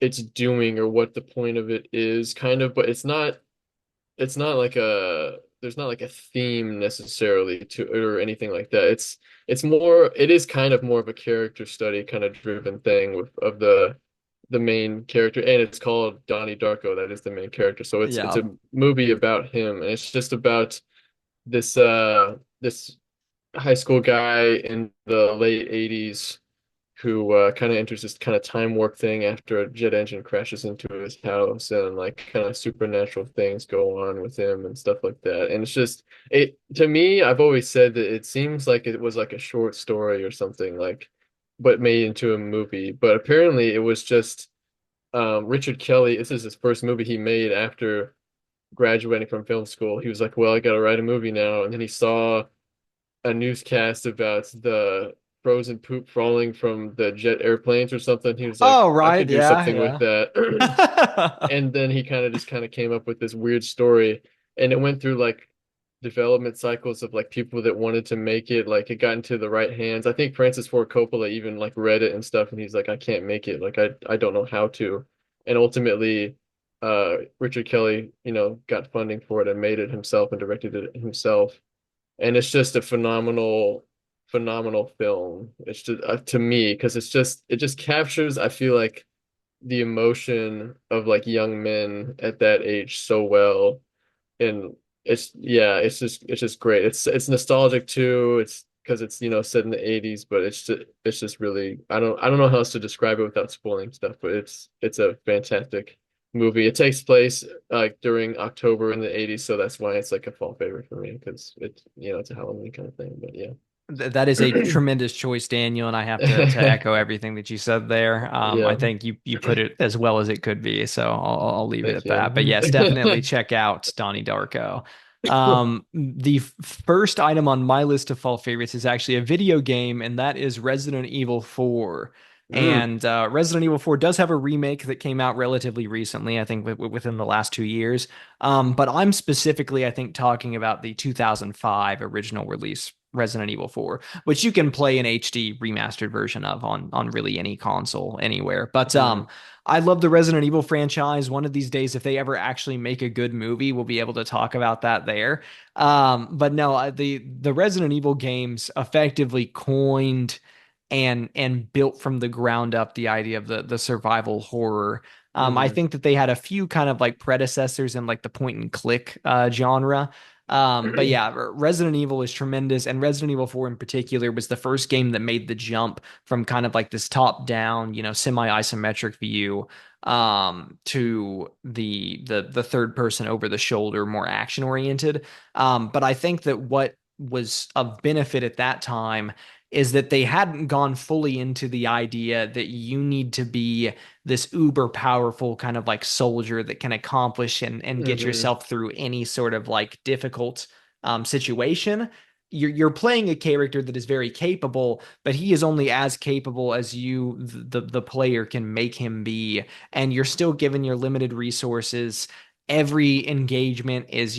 it's doing or what the point of it is, kind of, but it's not like a there's not like a theme necessarily to or anything like that. It is kind of more of a character study kind of driven thing with of the main character, and it's called Donnie Darko. That is the main character. So it's Yeah. a movie about him, and it's just about this high school guy in the late 80s who kind of enters this kind of time warp thing after a jet engine crashes into his house and like kind of supernatural things go on with him and stuff like that. And it's just it to me, I've always said that it seems like it was like a short story or something like but made into a movie. But apparently it was just Richard Kelly. This is his first movie he made after graduating from film school. He was like, "Well, I got to write a movie now," and then he saw a newscast about the frozen poop falling from the jet airplanes or something. He was like, Oh, "I right. could do Yeah, something with yeah. that." And then he kind of came up with this weird story, and it went through like development cycles of like people that wanted to make it. Like it got into the right hands. I think Francis Ford Coppola even like read it and stuff, and he's like, I can't make it. Like I don't know how to. And ultimately, Richard Kelly, got funding for it and made it himself and directed it himself. And it's just a phenomenal film. It's just to me because it just captures, I feel like, the emotion of like young men at that age so well. And it's just great. It's nostalgic too. It's because it's set in the 80s, but it's just really, I don't know how else to describe it without spoiling stuff, but it's a fantastic movie. It takes place like during October in the 80s, so that's why it's like a fall favorite for me because it's a Halloween kind of thing. But yeah. That is a tremendous choice, Daniel, and I have to echo everything that you said there. I Yeah, think you put it as well as it could be, so I'll leave it thank at that. But you. yes, definitely check out Donnie Darko. The first item on my list of fall favorites is actually a video game, and that is Resident Evil 4. Mm, And Resident Evil 4 does have a remake that came out relatively recently, I think within the last 2 years. But I'm specifically, I think, talking about the 2005 original release Resident Evil 4, which you can play an HD remastered version of on really any console anywhere. But mm, I love the Resident Evil franchise. One of these days, if they ever actually make a good movie, we'll be able to talk about that there. But no, the Resident Evil games effectively coined and built from the ground up the idea of the survival horror. I mm, think that they had a few kind of like predecessors in like the point and click genre. But yeah, Resident Evil is tremendous, and Resident Evil 4 in particular was the first game that made the jump from kind of like this top-down, semi-isometric view to the third person over the shoulder, more action oriented. But I think that what was of benefit at that time is that they hadn't gone fully into the idea that you need to be this uber powerful kind of like soldier that can accomplish and get hmm yourself through any sort of like difficult situation. You're playing a character that is very capable, but he is only as capable as you, the player, can make him be, and you're still given your limited resources. Every engagement is,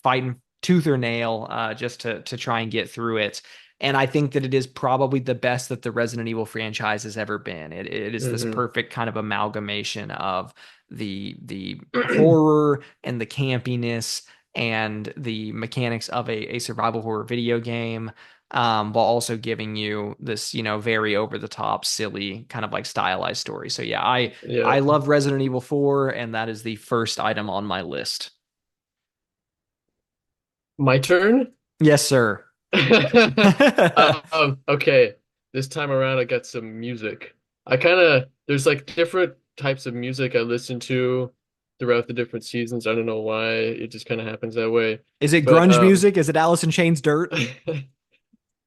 fighting tooth or nail, just to try and get through it. And I think that it is probably the best that the Resident Evil franchise has ever been. It is this hmm perfect kind of amalgamation of the horror and the campiness and the mechanics of a survival horror video game, while also giving you this, very over the top, silly kind of like stylized story. So yeah, I Yeah. love Resident Evil 4, and that is the first item on my list. My turn? Yes, sir. Okay. This time around, I got some music. There's like different types of music I listen to throughout the different seasons. I don't know why. It just kind of happens that way. Is it But grunge music? Is it Alice in Chains Dirt?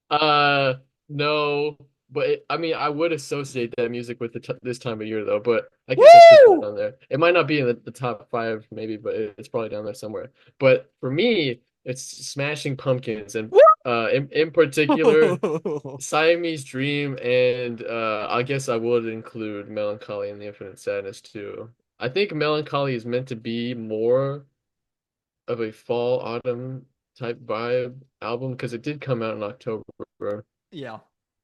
uh, no, but I mean, I would associate that music with this time of year though, but I guess I should put it Woo! on there. It might not be in the top five maybe, but it's probably down there somewhere. But for me, it's Smashing Pumpkins and in particular Woo! Siamese Dream and I guess I would include Melancholy and the Infinite Sadness too. I think Melancholy is meant to be more of a fall autumn type vibe album because it did come out in October Yeah.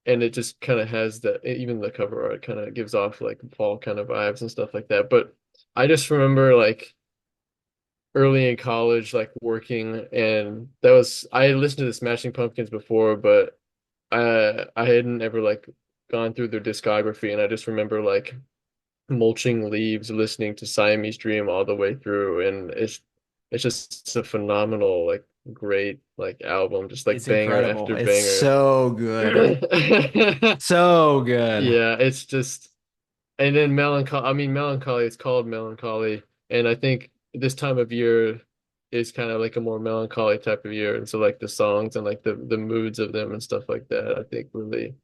and it just kind of has that, even the cover art kind of gives off like fall kind of vibes and stuff like that. But I just remember like early in college like working, and that was, I had listened to the Smashing Pumpkins before, but I hadn't ever like gone through their discography, and I just remember like mulching leaves listening to Siamese Dream all the way through, and it's just a phenomenal like great like album, just like It's banger incredible. after It's banger. so good. So good. Yeah, it's just, and then Melancholy, I mean Melancholy, it's called Melancholy, and I think this time of year is kind of like a more melancholy type of year, and so like the songs and like the moods of them and stuff like that, I think really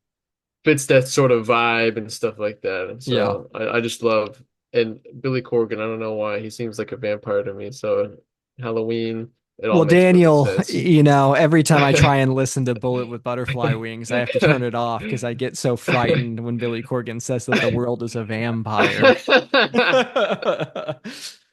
fits that sort of vibe and stuff like that. And Yeah. so I just love, and Billy Corgan, I don't know why he seems like a vampire to me. So Halloween, it all Well, makes perfect Daniel, sense. every time I try and listen to Bullet with Butterfly Wings, I have to turn it off because I get so frightened when Billy Corgan says that the world is a vampire.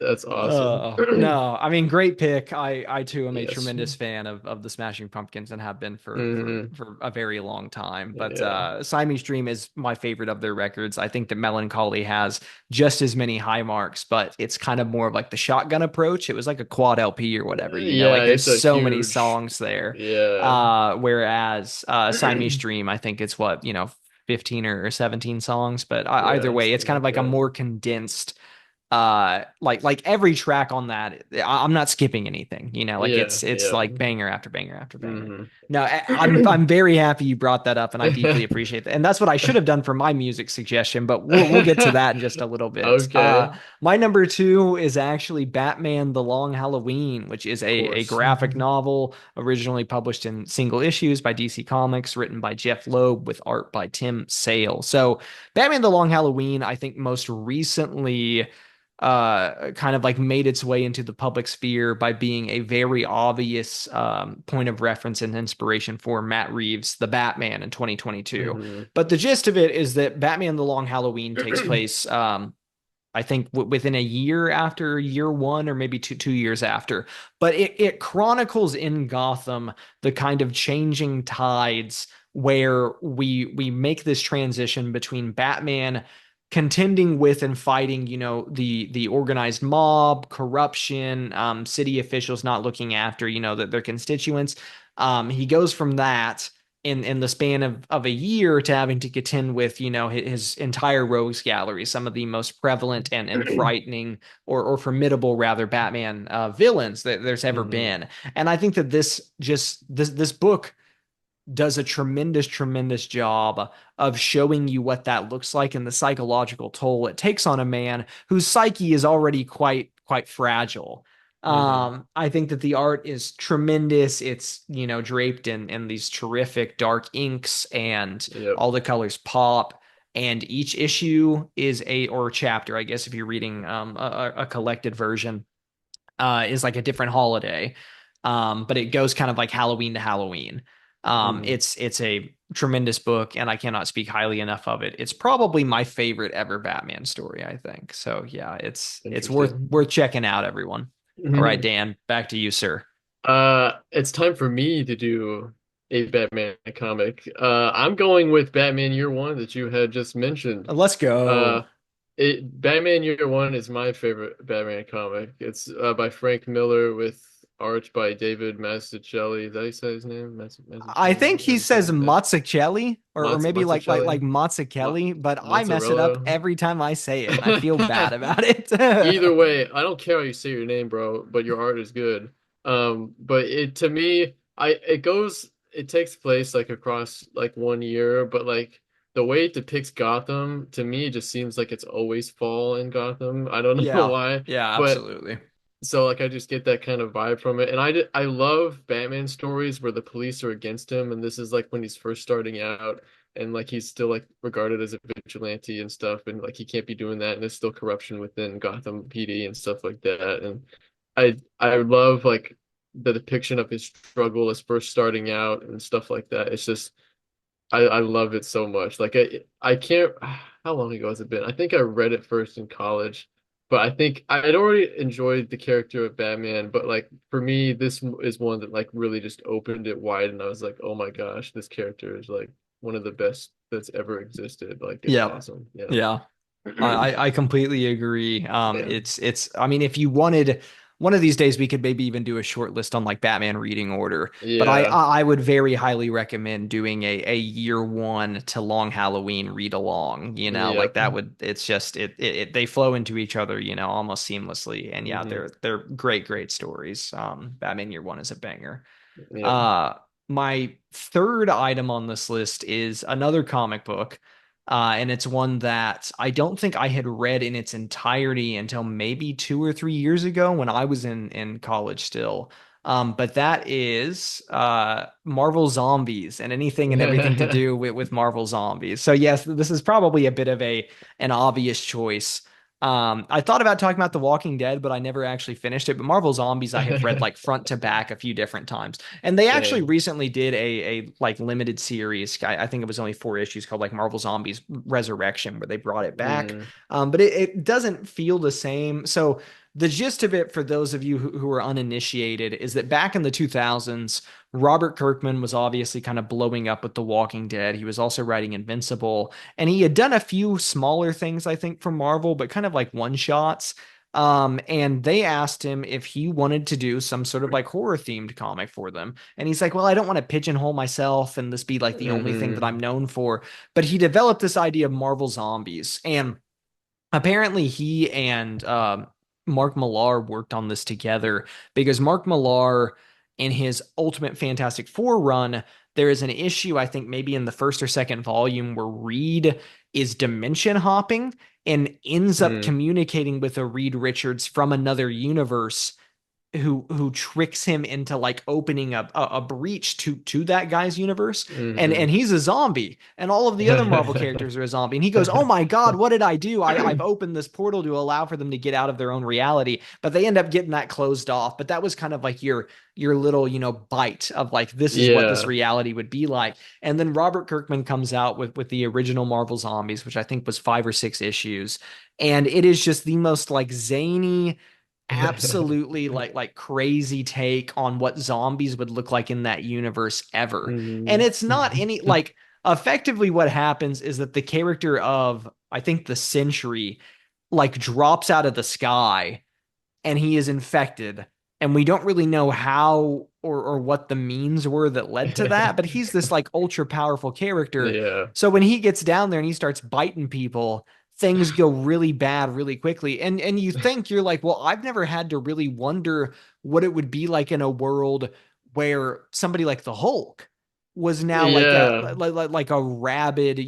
That's awesome. No, I mean, great pick. I too am a Yes. tremendous fan of the Smashing Pumpkins and have been Hmm. for a very long time. But Yeah. Siamese Dream is my favorite of their records. I think that Melancholy has just as many high marks, but it's kind of more of like the shotgun approach. It was like a quad LP or whatever, Yeah, like there's it's a so many huge, songs there. yeah. Whereas Siamese Dream, I think it's what, 15 or 17 songs, but either Yeah, way, it's something kind of like like a that. more condensed like every track on that I'm not skipping anything, like Yeah, it's yeah. like banger after banger after banger. Hmm. No, I'm very happy you brought that up and I deeply appreciate that, and that's what I should have done for my music suggestion, but we'll get to that in just a little bit. Okay, My number two is actually Batman the Long Halloween, which is of a course. graphic novel originally published in single issues by DC Comics, written by Jeff Loeb with art by Tim Sale. So Batman the Long Halloween, I think most recently kind of like made its way into the public sphere by being a very obvious point of reference and inspiration for Matt Reeves' The Batman in 2022. Hmm. But the gist of it is that Batman the Long Halloween takes place, I think, within a year after year one, or maybe two years after. But it chronicles in Gotham the kind of changing tides where we make this transition between Batman contending with and fighting, the organized mob, corruption, city officials not looking after, their constituents. He goes from that in the span of a year to having to contend with, his entire rogues gallery, some of the most prevalent and frightening or formidable rather Batman villains that there's ever Hmm. been. And I think that this book does a tremendous job of showing you what that looks like and the psychological toll it takes on a man whose psyche is already quite fragile. Hmm. I think that the art is tremendous. It's, draped in these terrific dark inks and Yep. all the colors pop. And each issue is or chapter, I guess, if you're reading a collected version, is like a different holiday. But it goes kind of like Halloween to Halloween. Hmm. It's a tremendous book, and I cannot speak highly enough of it. It's probably my favorite ever Batman story, I think. So yeah, it's Interesting. worth checking out, everyone. All right, Dan, back to you, sir. It's time for me to do a Batman comic. I'm going with Batman Year One that you had just mentioned. Let's Uh, go. Batman Year One is my favorite Batman comic. It's by Frank Miller with art by David Mazzucchelli. Is that how you say his name? I think Mazzucchelli he or says something like that. Mazzucchelli, or maybe like Mazzucchelli? Mazzucchelli, but I mess it up Mozzarella? every time I say it, and I feel bad about it. Either way, I don't care how you say your name, bro, but your art is good. But it to me, it takes place like across like 1 year, but like the way it depicts Gotham, to me, it just seems like it's always fall in Gotham. I don't know Yeah, why, yeah, but absolutely. so like I just get that kind of vibe from it. And I love Batman stories where the police are against him, and this is like when he's first starting out and like he's still like regarded as a vigilante and stuff, and like he can't be doing that, and there's still corruption within Gotham PD and stuff like that. And I love like the depiction of his struggle as first starting out and stuff like that. It's just I love it so much. Like I can't how long ago has it been? I think I read it first in college, but I think I had already enjoyed the character of Batman, but like for me this is one that like really just opened it wide and I was like, "Oh my gosh, this character is like one of the best that's ever existed." Like it's Yeah, awesome. Yeah. yeah. I completely agree. Yeah. I mean, if you wanted one of these days, we could maybe even do a short list on like Batman reading order. But Yeah. I would very highly recommend doing a year one to Long Halloween read along. Like Yep. that would it's just they flow into each other, almost seamlessly. And yeah, Hmm. they're great stories. Batman Year One is a banger. Yep. Uh, my third item on this list is another comic book. And it's one that I don't think I had read in its entirety until maybe 2 or 3 years ago when I was in college still. But that is Marvel Zombies and anything and everything to do with Marvel Zombies. So yes, this is probably a bit of an obvious choice. I thought about talking about The Walking Dead, but I never actually finished it. But Marvel Zombies, I have read like front to back a few different times, and they actually Same. recently did a like limited series. I think it was only 4 issues called like Marvel Zombies Resurrection, where they brought it back. Mm, But it doesn't feel the same. So the gist of it, for those of you who are uninitiated, is that back in the 2000s, Robert Kirkman was obviously kind of blowing up with The Walking Dead. He was also writing Invincible, and he had done a few smaller things, I think, for Marvel, but kind of like one shots. And they asked him if he wanted to do some sort of like horror themed comic for them. And he's like, well, I don't want to pigeonhole myself and this be like the only thing that I'm hmm known for. But he developed this idea of Marvel Zombies. And apparently he and Mark Millar worked on this together because Mark Millar, in his Ultimate Fantastic Four run, there is an issue, I think maybe in the first or second volume, where Reed is dimension hopping and ends up mm, communicating with a Reed Richards from another universe who tricks him into like opening a breach to that guy's universe, and hmm he's a zombie, and all of the other Marvel characters are a zombie, and he goes, oh my god, what did I do? I've opened this portal to allow for them to get out of their own reality, but they end up getting that closed off. But that was kind of like your little, bite of like, this is what this Yeah. reality would be like. And then Robert Kirkman comes out with the original Marvel Zombies, which I think was 5 or 6 issues, and it is just the most like zany, absolutely like crazy take on what zombies would look like in that universe ever. And hmm it's not any like, effectively what happens is that the character of, I think, the Sentry like drops out of the sky and he is infected, and we don't really know how or what the means were that led to that, but he's this like ultra powerful character. Yeah. So when he gets down there and he starts biting people, things go really bad really quickly. And you think, you're like, well, I've never had to really wonder what it would be like in a world where somebody like the Hulk was now like Yeah. like a rabid,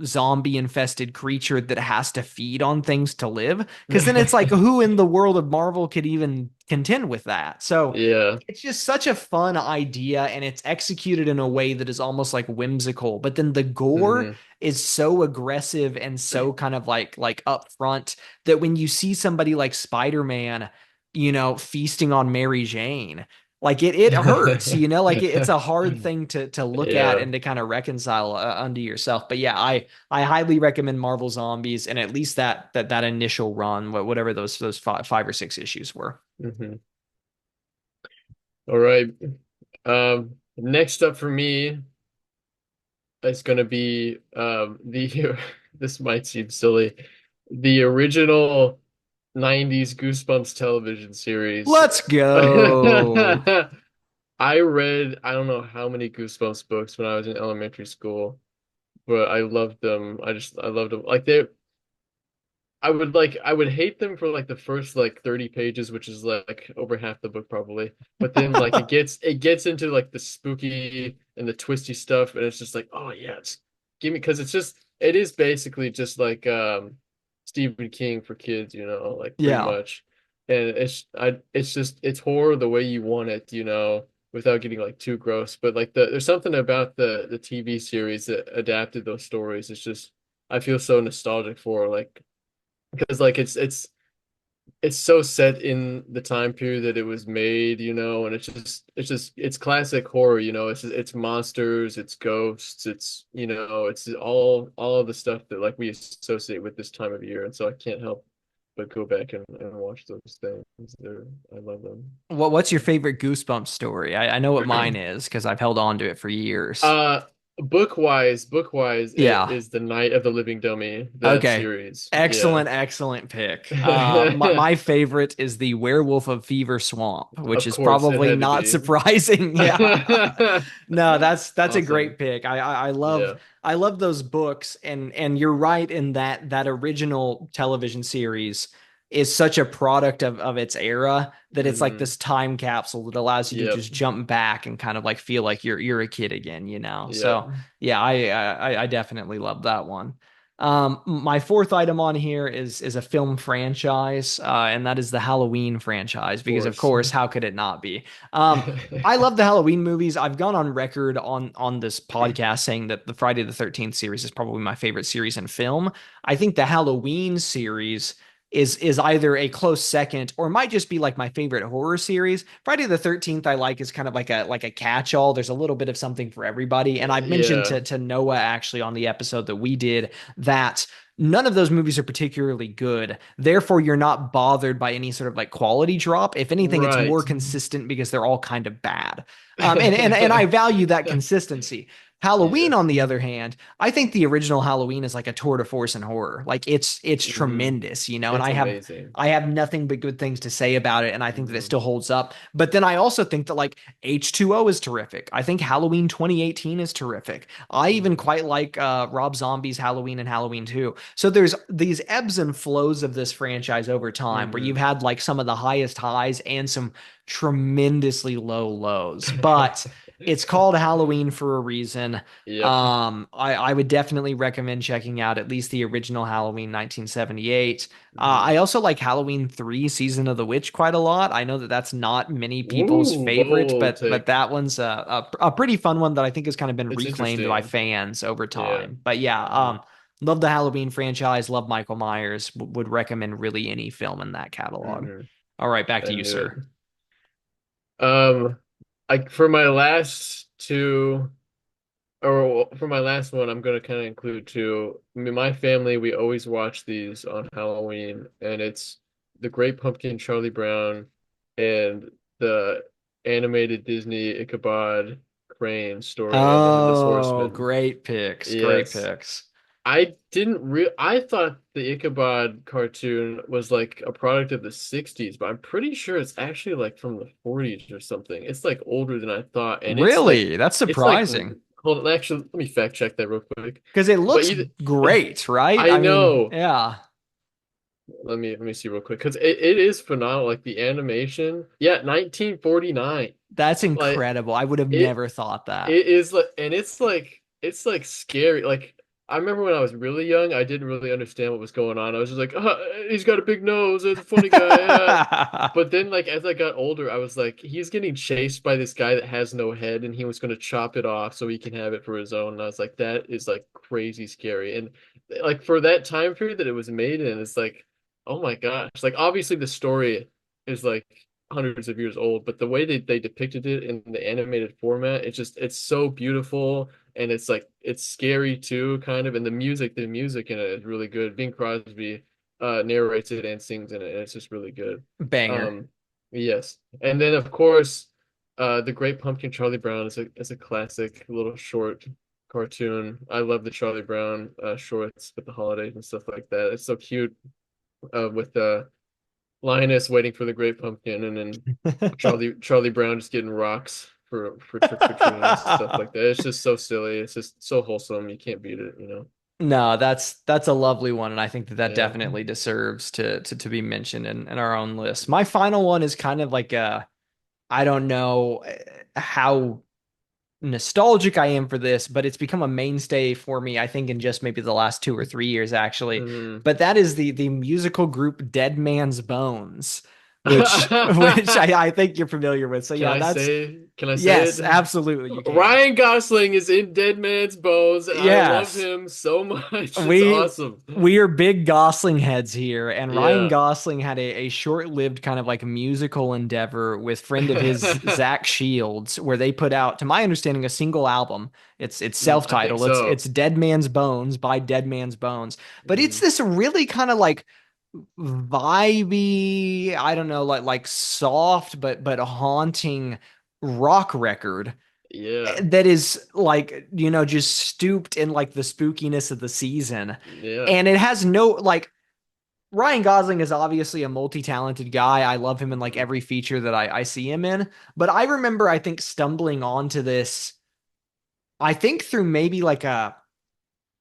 zombie infested creature that has to feed on things to live. Because then it's like, who in the world of Marvel could even contend with that? So Yeah. it's just such a fun idea, and it's executed in a way that is almost like whimsical. But then the gore hmm is so aggressive and so kind of like upfront that when you see somebody like Spider-Man, feasting on Mary Jane, like it hurts, like it's a hard thing to look at Yeah. and to kind of reconcile unto yourself. But yeah, I highly recommend Marvel Zombies, and at least that initial run, whatever those 5 or 6 issues were. hmm All right. Next up for me is gonna be the this might seem silly. The original 90s Goosebumps television series. Let's go. I don't know how many Goosebumps books when I was in elementary school, but I loved them. I loved them. I would hate them for like the first like 30 pages, which is like over half the book probably. But then like it gets into like the spooky and the twisty stuff, and it's just like, oh yeah, it's give me, because it is basically just like Stephen King for kids, like pretty Yeah. much. And it's just it's horror the way you want it, without getting like too gross. But like there's something about the TV series that adapted those stories. It's just I feel so nostalgic for like, because like it's so set in the time period that it was made, and it's classic horror, it's monsters, it's ghosts, it's all of the stuff that like we associate with this time of year, and so I can't help but go back and watch those things. I love them. What's your favorite Goosebumps story? I know what mine is because I've held on to it for years. Uh, book wise, it Yeah. is The Night of the Living Dummy, that Okay. series. Yeah. Excellent pick. My favorite is the Werewolf of Fever Swamp, which Of is course, it probably had to not be. surprising. Yeah. No, that's a Awesome. great pick. I love Yeah. I love those books, and you're right in that original television series is such a product of its era that it's like hmm this time capsule that allows you to Yep. just jump back and kind of like feel like you're a kid again. Yep. So yeah, I definitely love that one. My fourth item on here is a film franchise, and that is the Halloween franchise, Of because of course. course, how could it not be? I love the Halloween movies. I've gone on record on this podcast saying that the Friday the 13th series is probably my favorite series in film. I think the Halloween series is either a close second or might just be like my favorite horror series. Friday the 13th I like is kind of like a catch-all. There's a little bit of something for everybody. And I've mentioned Yeah, to Noah actually on the episode that we did that none of those movies are particularly good. Therefore, you're not bothered by any sort of like quality drop. If anything, it's more right. consistent because they're all kind of bad. And I value that consistency. Halloween, on Yes. the other hand, I think the original Halloween is like a tour de force in horror. Like it's hmm tremendous, you know, and It's amazing. I have nothing but good things to say about it, and I think that it hmm still holds up. But then I also think that like H2O is terrific. I think Halloween 2018 is terrific. I even hmm quite like Rob Zombie's Halloween and Halloween 2. So there's these ebbs and flows of this franchise over time where you've hmm had like some of the highest highs and some tremendously low lows. But it's called Halloween for a reason. Yep. I would definitely recommend checking out at least the original Halloween 1978. hmm I also like Halloween 3 Season of the Witch quite a lot. I know that that's not many people's Ooh, favorite, bold but take. that one's a pretty fun one that I think has kind of been It's reclaimed by interesting. fans over Yeah. time. But yeah, hmm love the Halloween franchise, love Michael Myers, would recommend really any film in that catalog. hmm All right, back I to you, knew it. sir. Um, I for my last two, or for my last one, I'm gonna kind of include two. I mean, my family, we always watch these on Halloween, and it's The Great Pumpkin, Charlie Brown, and the animated Disney Ichabod Crane story and the Headless Oh, Horseman. great picks. Great Yes. picks. I thought the Ichabod cartoon was like a product of the 60s, but I'm pretty sure it's actually like from the 40s or something. It's like older than I thought, and Really? That's it's like surprising hold on, actually let me fact check that real quick. because it But looks either great, right? I I mean, know. yeah, Let me see real quick because it is phenomenal. Like the animation, yeah, 1949. that's Like incredible. I would have it never thought that. It is like, and it's like scary. Like I remember when I was really young, I didn't really understand what was going on. I was just like, he's got a big nose. It's a funny guy. But then, like as I got older, I was like, he's getting chased by this guy that has no head, and he was going to chop it off so he can have it for his own. And I was like, that is like crazy scary. And like for that time period that it was made in, it's like, oh my gosh. Like obviously the story is like hundreds of years old, but the way they depicted it in the animated format, it's so beautiful and it's like it's scary too, kind of. And the music in it is really good. Bing Crosby narrates it and sings in it, and it's just really good. Banger. Um, yes. And then of course, The Great Pumpkin Charlie Brown is a classic little short cartoon. I love the Charlie Brown shorts with the holidays and stuff like that. It's so cute with Linus waiting for the Great Pumpkin, and then Charlie Brown just getting rocks for trick or treating and stuff like that. It's just so silly. It's just so wholesome. You can't beat it, you know. No, that's a lovely one, and I think that that Yeah. definitely deserves to be mentioned in our own list. My final one is kind of like a I don't know how nostalgic I am for this, but it's become a mainstay for me, I think, in just maybe the last 2 or 3 years, actually. hmm But that is the musical group Dead Man's Bones, which I think you're familiar with. So yeah, that's Can I say yes, it? absolutely you can. Ryan Gosling is in Dead Man's Bones, and I love Yes. him so much. It's We awesome. we are big Gosling heads here, and Ryan Yeah. Gosling had a short-lived kind of like musical endeavor with friend of his Zach Shields, where they put out, to my understanding, a single album. It's I think self-titled. It's so. Dead Man's Bones by Dead Man's Bones, but it's Mhm. this really kind of like vibey, I don't know, like soft but haunting rock record Yeah. that is like, you know, just stooped in like the spookiness of the season. Yeah. And it has no like Ryan Gosling is obviously a multi-talented guy. I love him in like Mhm. every feature that I see him in. But I remember, I think, stumbling onto this, I think through maybe like a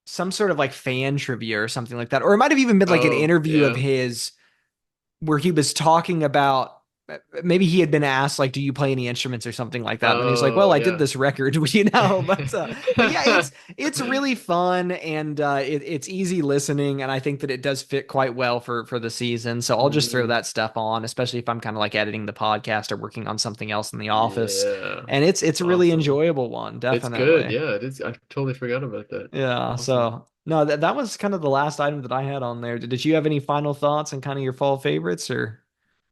some sort of like fan trivia or something like that. Or it might have even been like an Oh, interview of yeah. his where he was talking about maybe he had been asked like, do you play any instruments or something like that, and then he's like, well, Oh I did yeah. this record. But yeah, it's really fun, and it's easy listening, and I think that it does fit quite well for the season. So I'll just throw Mhm. that stuff on, especially if I'm kind of like editing the podcast or working on something else in the office, Yeah. and it's a really Awesome. enjoyable one, It's good. definitely. Yeah, it is. I totally forgot about that. Yeah, Awesome. so no, that was kind of the last item that I had on there. Did you have any final thoughts and kind of your fall favorites, or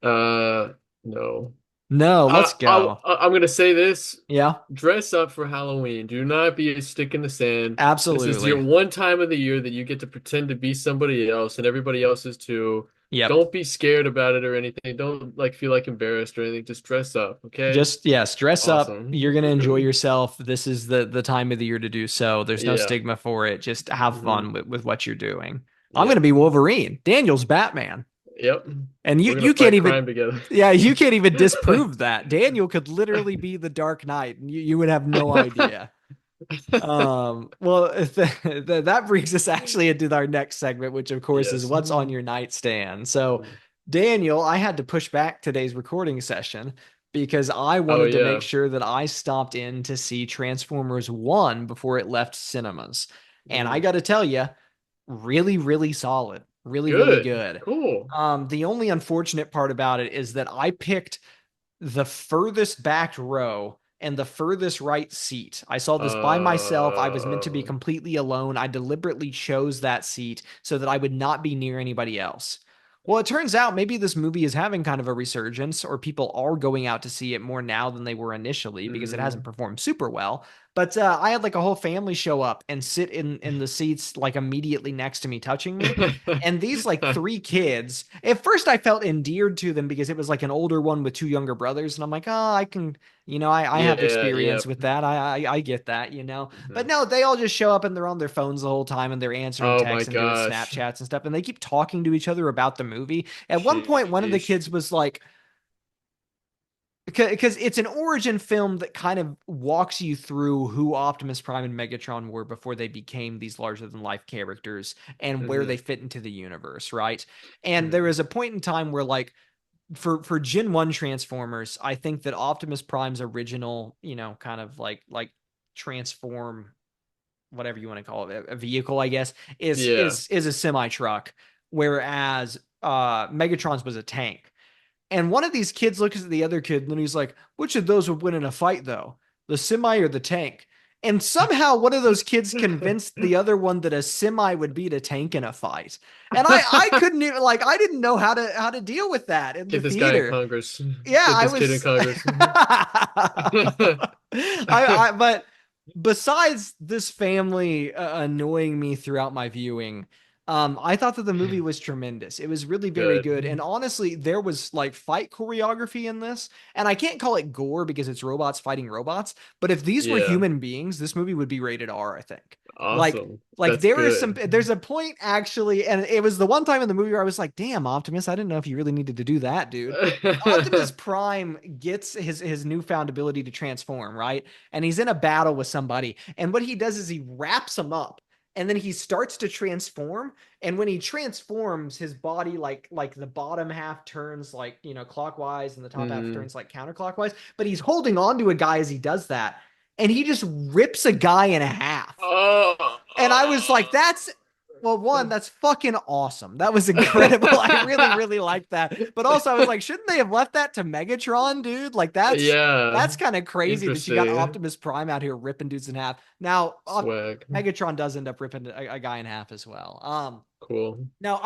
Uh, no. no? Let's go. I'm gonna say this. Yeah, Dress up for Halloween. Do not be a stick in the sand. This is your absolutely. one time of the year that you get to pretend to be somebody else, and everybody else is too. Yep. Don't be scared about it or anything. Don't like feel like embarrassed or anything. Just dress up, okay? Just yes, dress up. You're Awesome. gonna enjoy yourself. This is the time of the year to do so. There's no Yeah. stigma for it. Just have Hmm. fun with what you're doing. I'm Yeah. gonna be Wolverine. Daniel's Batman. Yep. And We're gonna you can't fight even crime together. yeah, you can't even disprove that. Daniel could literally be the Dark Knight and you would have no idea. Well, that brings us actually into our next segment, which of course is Yes. what's on your nightstand. So, Daniel, I had to push back today's recording session because I Oh wanted to make yeah. sure that I stopped in to see Transformers 1 before it left cinemas. And I Mhm. got to tell you, really, really solid. Really, really Good. good. Cool. The only unfortunate part about it is that I picked the furthest back row and the furthest right seat. I saw this by myself. I was meant to be Uh, completely alone. I deliberately chose that seat so that I would not be near anybody else. Well, it turns out maybe this movie is having kind of a resurgence, or people are going out to see it more now than they were initially because it hasn't mm. performed super well. But I had like a whole family show up and sit in the seats like immediately next to me, touching me. And these like three kids, at first I felt endeared to them because it was like an older one with two younger brothers. And I'm like, oh, I can, I have Yeah, yeah. experience with that. I get that, But Mhm. no, they all just show up and they're on their phones the whole time and they're answering Oh my texts and doing gosh. Snapchats and stuff. And they keep talking to each other about the movie. At one point, one of the Sheesh. kids was like, because it's an origin film that kind of walks you through who Optimus Prime and Megatron were before they became these larger than life characters and where they Hmm. fit into the universe, right? And there Hmm. is a point in time where like for Gen 1 Transformers, I think that Optimus Prime's original, kind of like transform whatever you want to call it, a vehicle, I guess, is Yeah. is is a semi truck, whereas Megatron's was a tank. And one of these kids looks at the other kid and then he's like, which of those would win in a fight though? The semi or the tank? And somehow one of those kids convinced the other one that a semi would beat a tank in a fight. And I couldn't even like I didn't know how to deal with that in the Get this guy in theater. Congress. Yeah, Get I this kid in was Congress. but besides this family annoying me throughout my viewing, I thought that the movie was tremendous. It was really very good. And Good. honestly, there was like fight choreography in this. And I can't call it gore because it's robots fighting robots. But if these were Yeah. human beings, this movie would be rated R, I think. Like, Awesome. like That's good. there's a point actually, and it was the one time in the movie where I was like, damn, Optimus, I didn't know if you really needed to do that, dude. Optimus Prime gets his newfound ability to transform, right? And he's in a battle with somebody, and what he does is he wraps him up, and then he starts to transform. And when he transforms, his body like the bottom half turns like clockwise, and the top half Hmm. turns like counterclockwise. But he's holding on to a guy as he does that, and he just rips a guy in half. Oh. And I was like, that's well, one, that's fucking awesome. That was incredible. I really, really liked that. But also, I was like, shouldn't they have left that to Megatron, dude? Like, Yeah. that's kind of crazy that you got Interesting. Optimus Prime out here ripping dudes in half. Now, Swag. Megatron does end up ripping a guy in half as well. Cool. Now,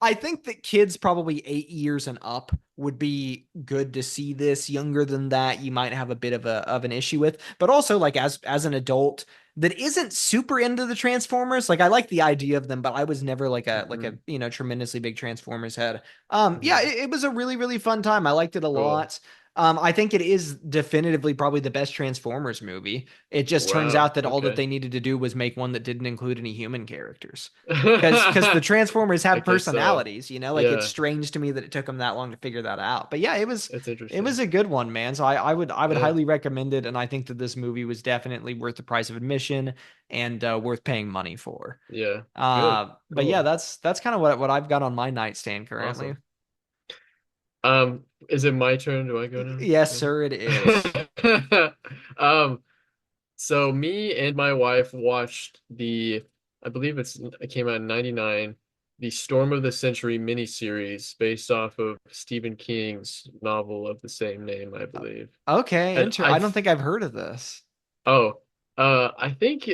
I think that kids probably 8 years and up would be good to see this. Younger than that, you might have a bit of an issue with. But also, like as an adult that isn't super into the Transformers, like I like the idea of them, but I was never like a Hmm. tremendously big Transformers head. Yeah, Hmm. it was a really really fun time. I liked it a Cool. lot. I think it is definitively probably the best Transformers movie. It just turns Wow. out that all that Okay. they needed to do was make one that didn't include any human characters because the Transformers I have guess so. personalities, like it's Yeah. strange to me that it took them that long to figure that out. But yeah, That's it was interesting. a good one, man. So I would Yeah. highly recommend it, and I think that this movie was definitely worth the price of admission and worth paying money for. Yeah. Good. But yeah, Cool. that's kind of what I've got on my nightstand currently. Awesome. Is it my turn? Do I go now? Yes, sir, it is. Yeah. So me and my wife watched I believe it came out in '99, the Storm of the Century miniseries based off of Stephen King's novel of the same name, I believe. Okay, And I don't think I've heard of this. oh, I think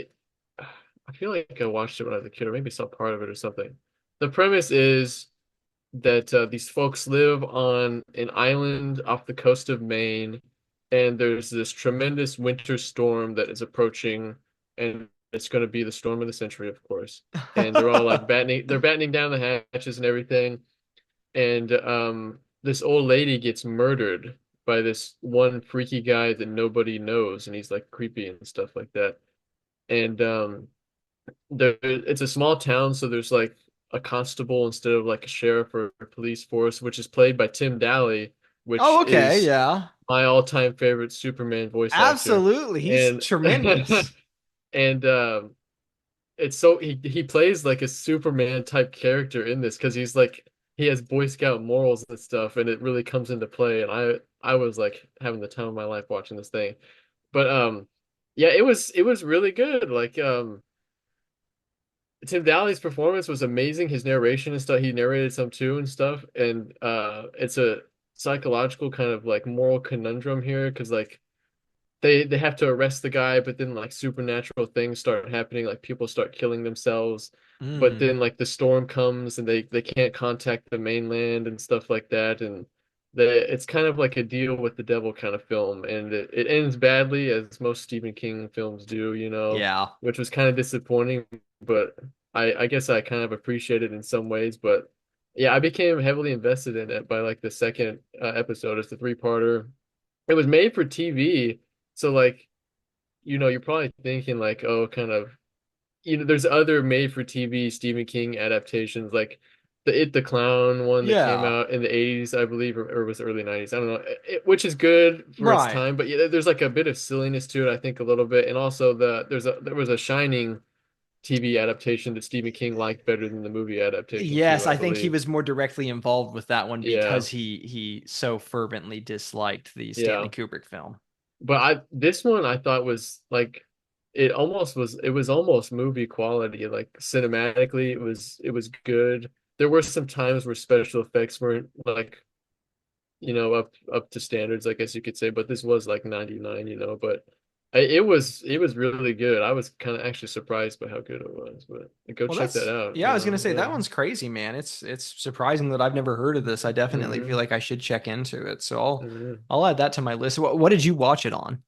I feel like I watched it when I was a kid, or maybe saw part of it or something. The premise is that these folks live on an island off the coast of Maine, and there's this tremendous winter storm that is approaching, and it's going to be the storm of the century, of course. And they're all like they're battening down the hatches and everything. And this old lady gets murdered by this one freaky guy that nobody knows, and he's like creepy and stuff like that. And it's a small town, so there's like a constable instead of like a sheriff or a police force, which is played by Tim Daly, which Oh, okay, is yeah. my all-time favorite Superman voice actor. Absolutely. He's And tremendous. and it's so he plays like a Superman type character in this because he's like he has Boy Scout morals and stuff, and it really comes into play. And I was like having the time of my life watching this thing. But yeah, it was really good. Like Tim Daly's performance was amazing. His narration and stuff, he narrated some too and stuff. And it's a psychological kind of like moral conundrum here because like they have to arrest the guy, but then like supernatural things start happening, like people start killing themselves. But Mm, then like the storm comes and they can't contact the mainland and stuff like that. And it's kind of like a deal with the devil kind of film. And it ends badly as most Stephen King films do, yeah. which was kind of disappointing, but I guess I kind of appreciate it in some ways. But yeah, I became heavily invested in it by like the second episode. It's a three-parter. It was made for TV, so like, you're probably thinking like, oh, kind of, there's other made for TV Stephen King adaptations, like the It the Clown one that came Yeah. out in the '80s, I believe, or was it early '90s. I don't know, which is good for its Right. time, but yeah, there's like a bit of silliness to it, I think, a little bit, and also there was a Shining TV adaptation that Stephen King liked better than the movie adaptation Yes, too, I I think he believe. was more directly involved with that one Yeah, because he so fervently disliked the Stanley yeah. Kubrick film. But this one I thought was like it was almost movie quality. Like cinematically it was good. There were some times where special effects weren't like, up to standards, I guess you could say, but this was like 99, but it was really good. I was kind of actually surprised by how good it was, but go Well, check that that's out, yeah, I was gonna say that yeah. one's crazy, man. It's surprising that I've never heard of this. I definitely feel hmm like I should check into it. So I'll hmm I'll add that to my list. What did you watch it on?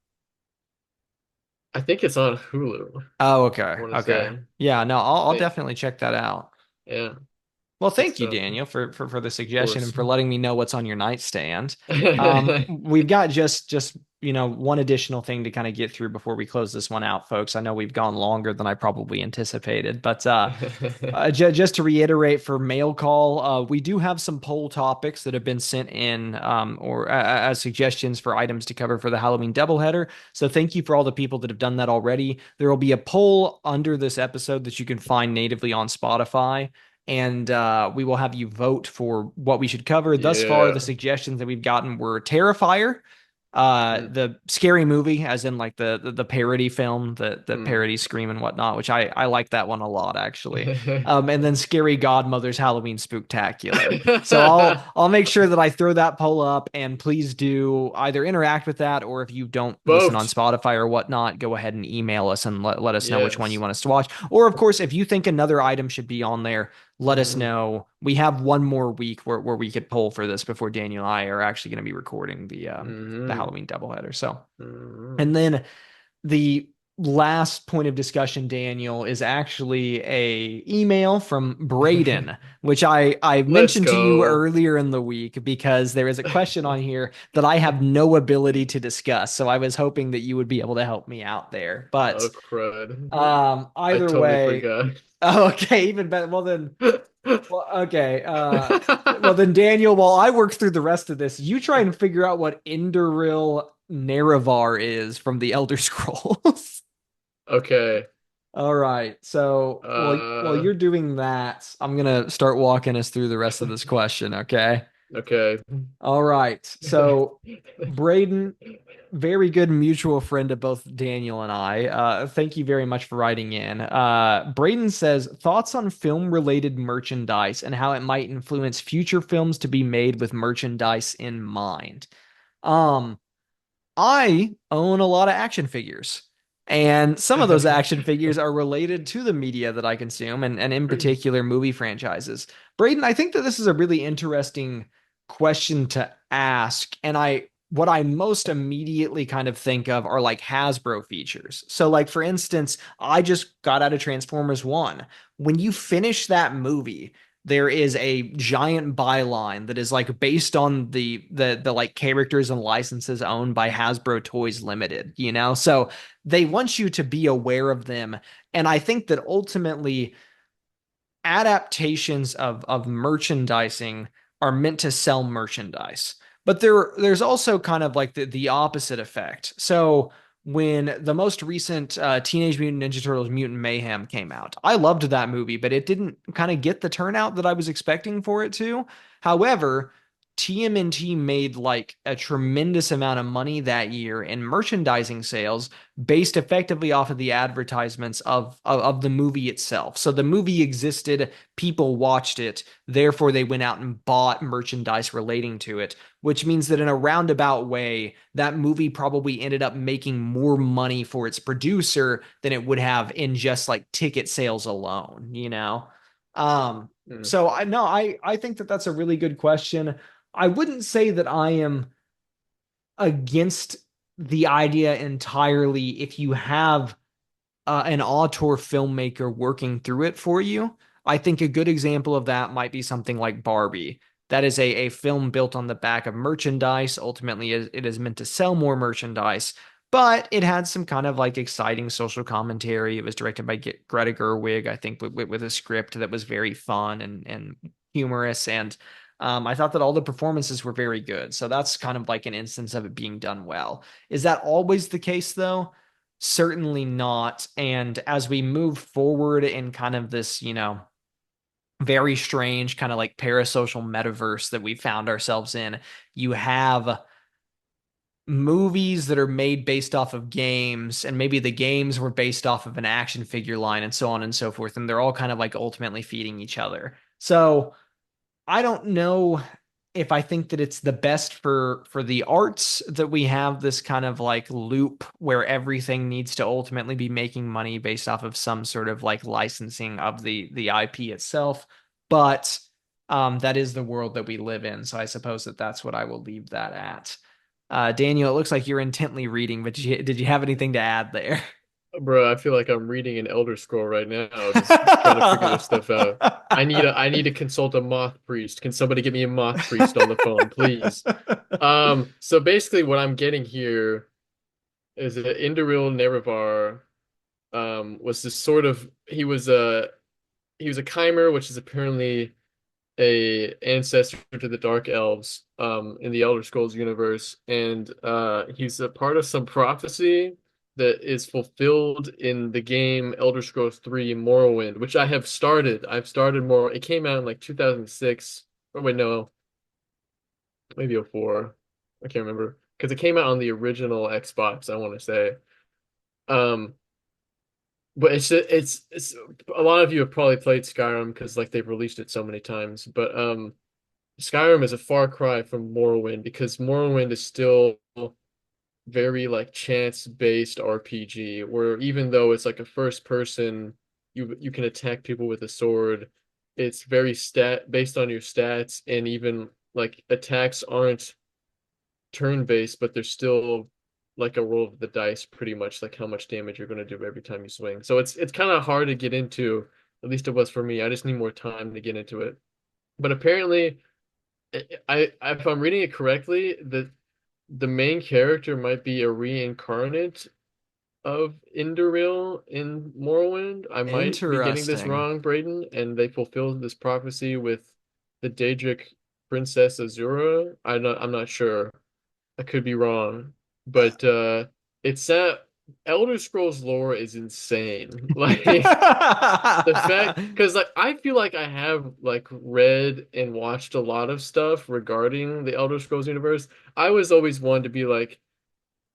I think it's on Hulu, Oh, okay. I want to Okay. say. Yeah, no, I'll They, definitely check that out. yeah, Well, good thank you, stuff, Daniel, for the of suggestion and course. for letting me know what's on your nightstand. We've got just one additional thing to kind of get through before we close this one out, folks. I know we've gone longer than I probably anticipated, but just to reiterate for mail call, we do have some poll topics that have been sent in or as suggestions for items to cover for the Halloween doubleheader. So thank you for all the people that have done that already. There will be a poll under this episode that you can find natively on Spotify. And we will have you vote for what we should cover. Thus far, the Yeah. suggestions that we've gotten were Terrifier, Mm. the scary movie, as in like the parody film, the Mm. parody Scream and whatnot, which I like that one a lot actually. And then Scary Godmother's Halloween Spooktacular. So I'll make sure that I throw that poll up, and please do either interact with that, or if you don't listen on Vote. Spotify or whatnot, go ahead and email us and let us know which one you Yes. want us to watch. Or of course, if you think another item should be on there, let us hmm know. We have one more week where we could poll for this before Daniel and I are actually going to be recording the hmm Halloween doubleheader. So, hmm and then the last point of discussion, Daniel, is actually a email from Braden, which I Let's mentioned to you go. earlier in the week because there is a question on here that I have no ability to discuss. So I was hoping that you would be able to help me out there. But Oh, crud. I either totally way, forgot. oh, okay, even better. Well, okay. Well then, Daniel, while I work through the rest of this, you try and figure out what Indoril Nerevar is from the Elder Scrolls. Okay. All right. So, while Uh, you're doing that, I'm gonna start walking us through the rest of this question. Okay. Okay. All right. So Braden, very good mutual friend of both Daniel and I. Thank you very much for writing in. Braden says thoughts on film related merchandise and how it might influence future films to be made with merchandise in mind. Um, I own a lot of action figures, and some of those action figures are related to the media that I consume, and in particular, movie franchises. Braden, I think that this is a really interesting question to ask, and what I most immediately kind of think of are like Hasbro features. So, like for instance, I just got out of Transformers 1. When you finish that movie, there is a giant byline that is like based on the like characters and licenses owned by Hasbro Toys Limited, you know? So they want you to be aware of them. And I think that ultimately adaptations of merchandising are meant to sell merchandise. But there's also kind of like the opposite effect. So when the most recent Teenage Mutant Ninja Turtles Mutant Mayhem came out, I loved that movie, but it didn't kind of get the turnout that I was expecting for it to. However, TMNT made like a tremendous amount of money that year in merchandising sales based effectively off of the advertisements of the movie itself. So the movie existed, people watched it, therefore they went out and bought merchandise relating to it, which means that in a roundabout way, that movie probably ended up making more money for its producer than it would have in just like ticket sales alone, you know? Um, Mm. so I no, I think that that's a really good question. I wouldn't say that I am against the idea entirely if you have an auteur filmmaker working through it for you. I think a good example of that might be something like Barbie. That is a film built on the back of merchandise. Ultimately, it is meant to sell more merchandise, but it had some kind of like exciting social commentary. It was directed by Greta Gerwig, I think, with a script that was very fun and humorous. And I thought that all the performances were very good. So that's kind of like an instance of it being done well. Is that always the case, though? Certainly not. And as we move forward in kind of this, very strange kind of like parasocial metaverse that we found ourselves in, you have movies that are made based off of games, and maybe the games were based off of an action figure line and so on and so forth. And they're all kind of like ultimately feeding each other. So I don't know if I think that it's the best for the arts that we have this kind of like loop where everything needs to ultimately be making money based off of some sort of like licensing of the IP itself. But that is the world that we live in. So I suppose that that's what I will leave that at. Daniel, it looks like you're intently reading, but did you have anything to add there? Bro, I feel like I'm reading an Elder Scroll right now, just trying to figure this stuff out. I need to consult a moth priest. Can somebody get me a moth priest on the phone, please? So basically what I'm getting here is that Indoril Nerevar was this sort of he was a Chimer, which is apparently a ancestor to the Dark Elves in the Elder Scrolls universe, and he's a part of some prophecy that is fulfilled in the game Elder Scrolls 3 Morrowind, which I have started. I've started more. It came out in like 2006. Oh wait, no, maybe '04. I can't remember because it came out on the original Xbox, I want to say. Um, but it's a lot of you have probably played Skyrim because like they've released it so many times, but Skyrim is a far cry from Morrowind because Morrowind is still very like chance-based RPG where even though it's like a first person, you can attack people with a sword. It's very stat based on your stats, and even like attacks aren't turn-based, but they're still like a roll of the dice, pretty much like how much damage you're going to do every time you swing. So it's kind of hard to get into, at least it was for me. I just need more time to get into it. But apparently if I'm reading it correctly, the main character might be a reincarnate of Indoril in Morrowind. I might be getting this Interesting. wrong, Braden, and they fulfilled this prophecy with the Daedric Princess I'm not sure. I could be wrong, but it's that. Elder Scrolls lore is insane. Like the fact, because like I feel like I have like read and watched a lot of stuff regarding the Elder Scrolls universe. I was always one to be like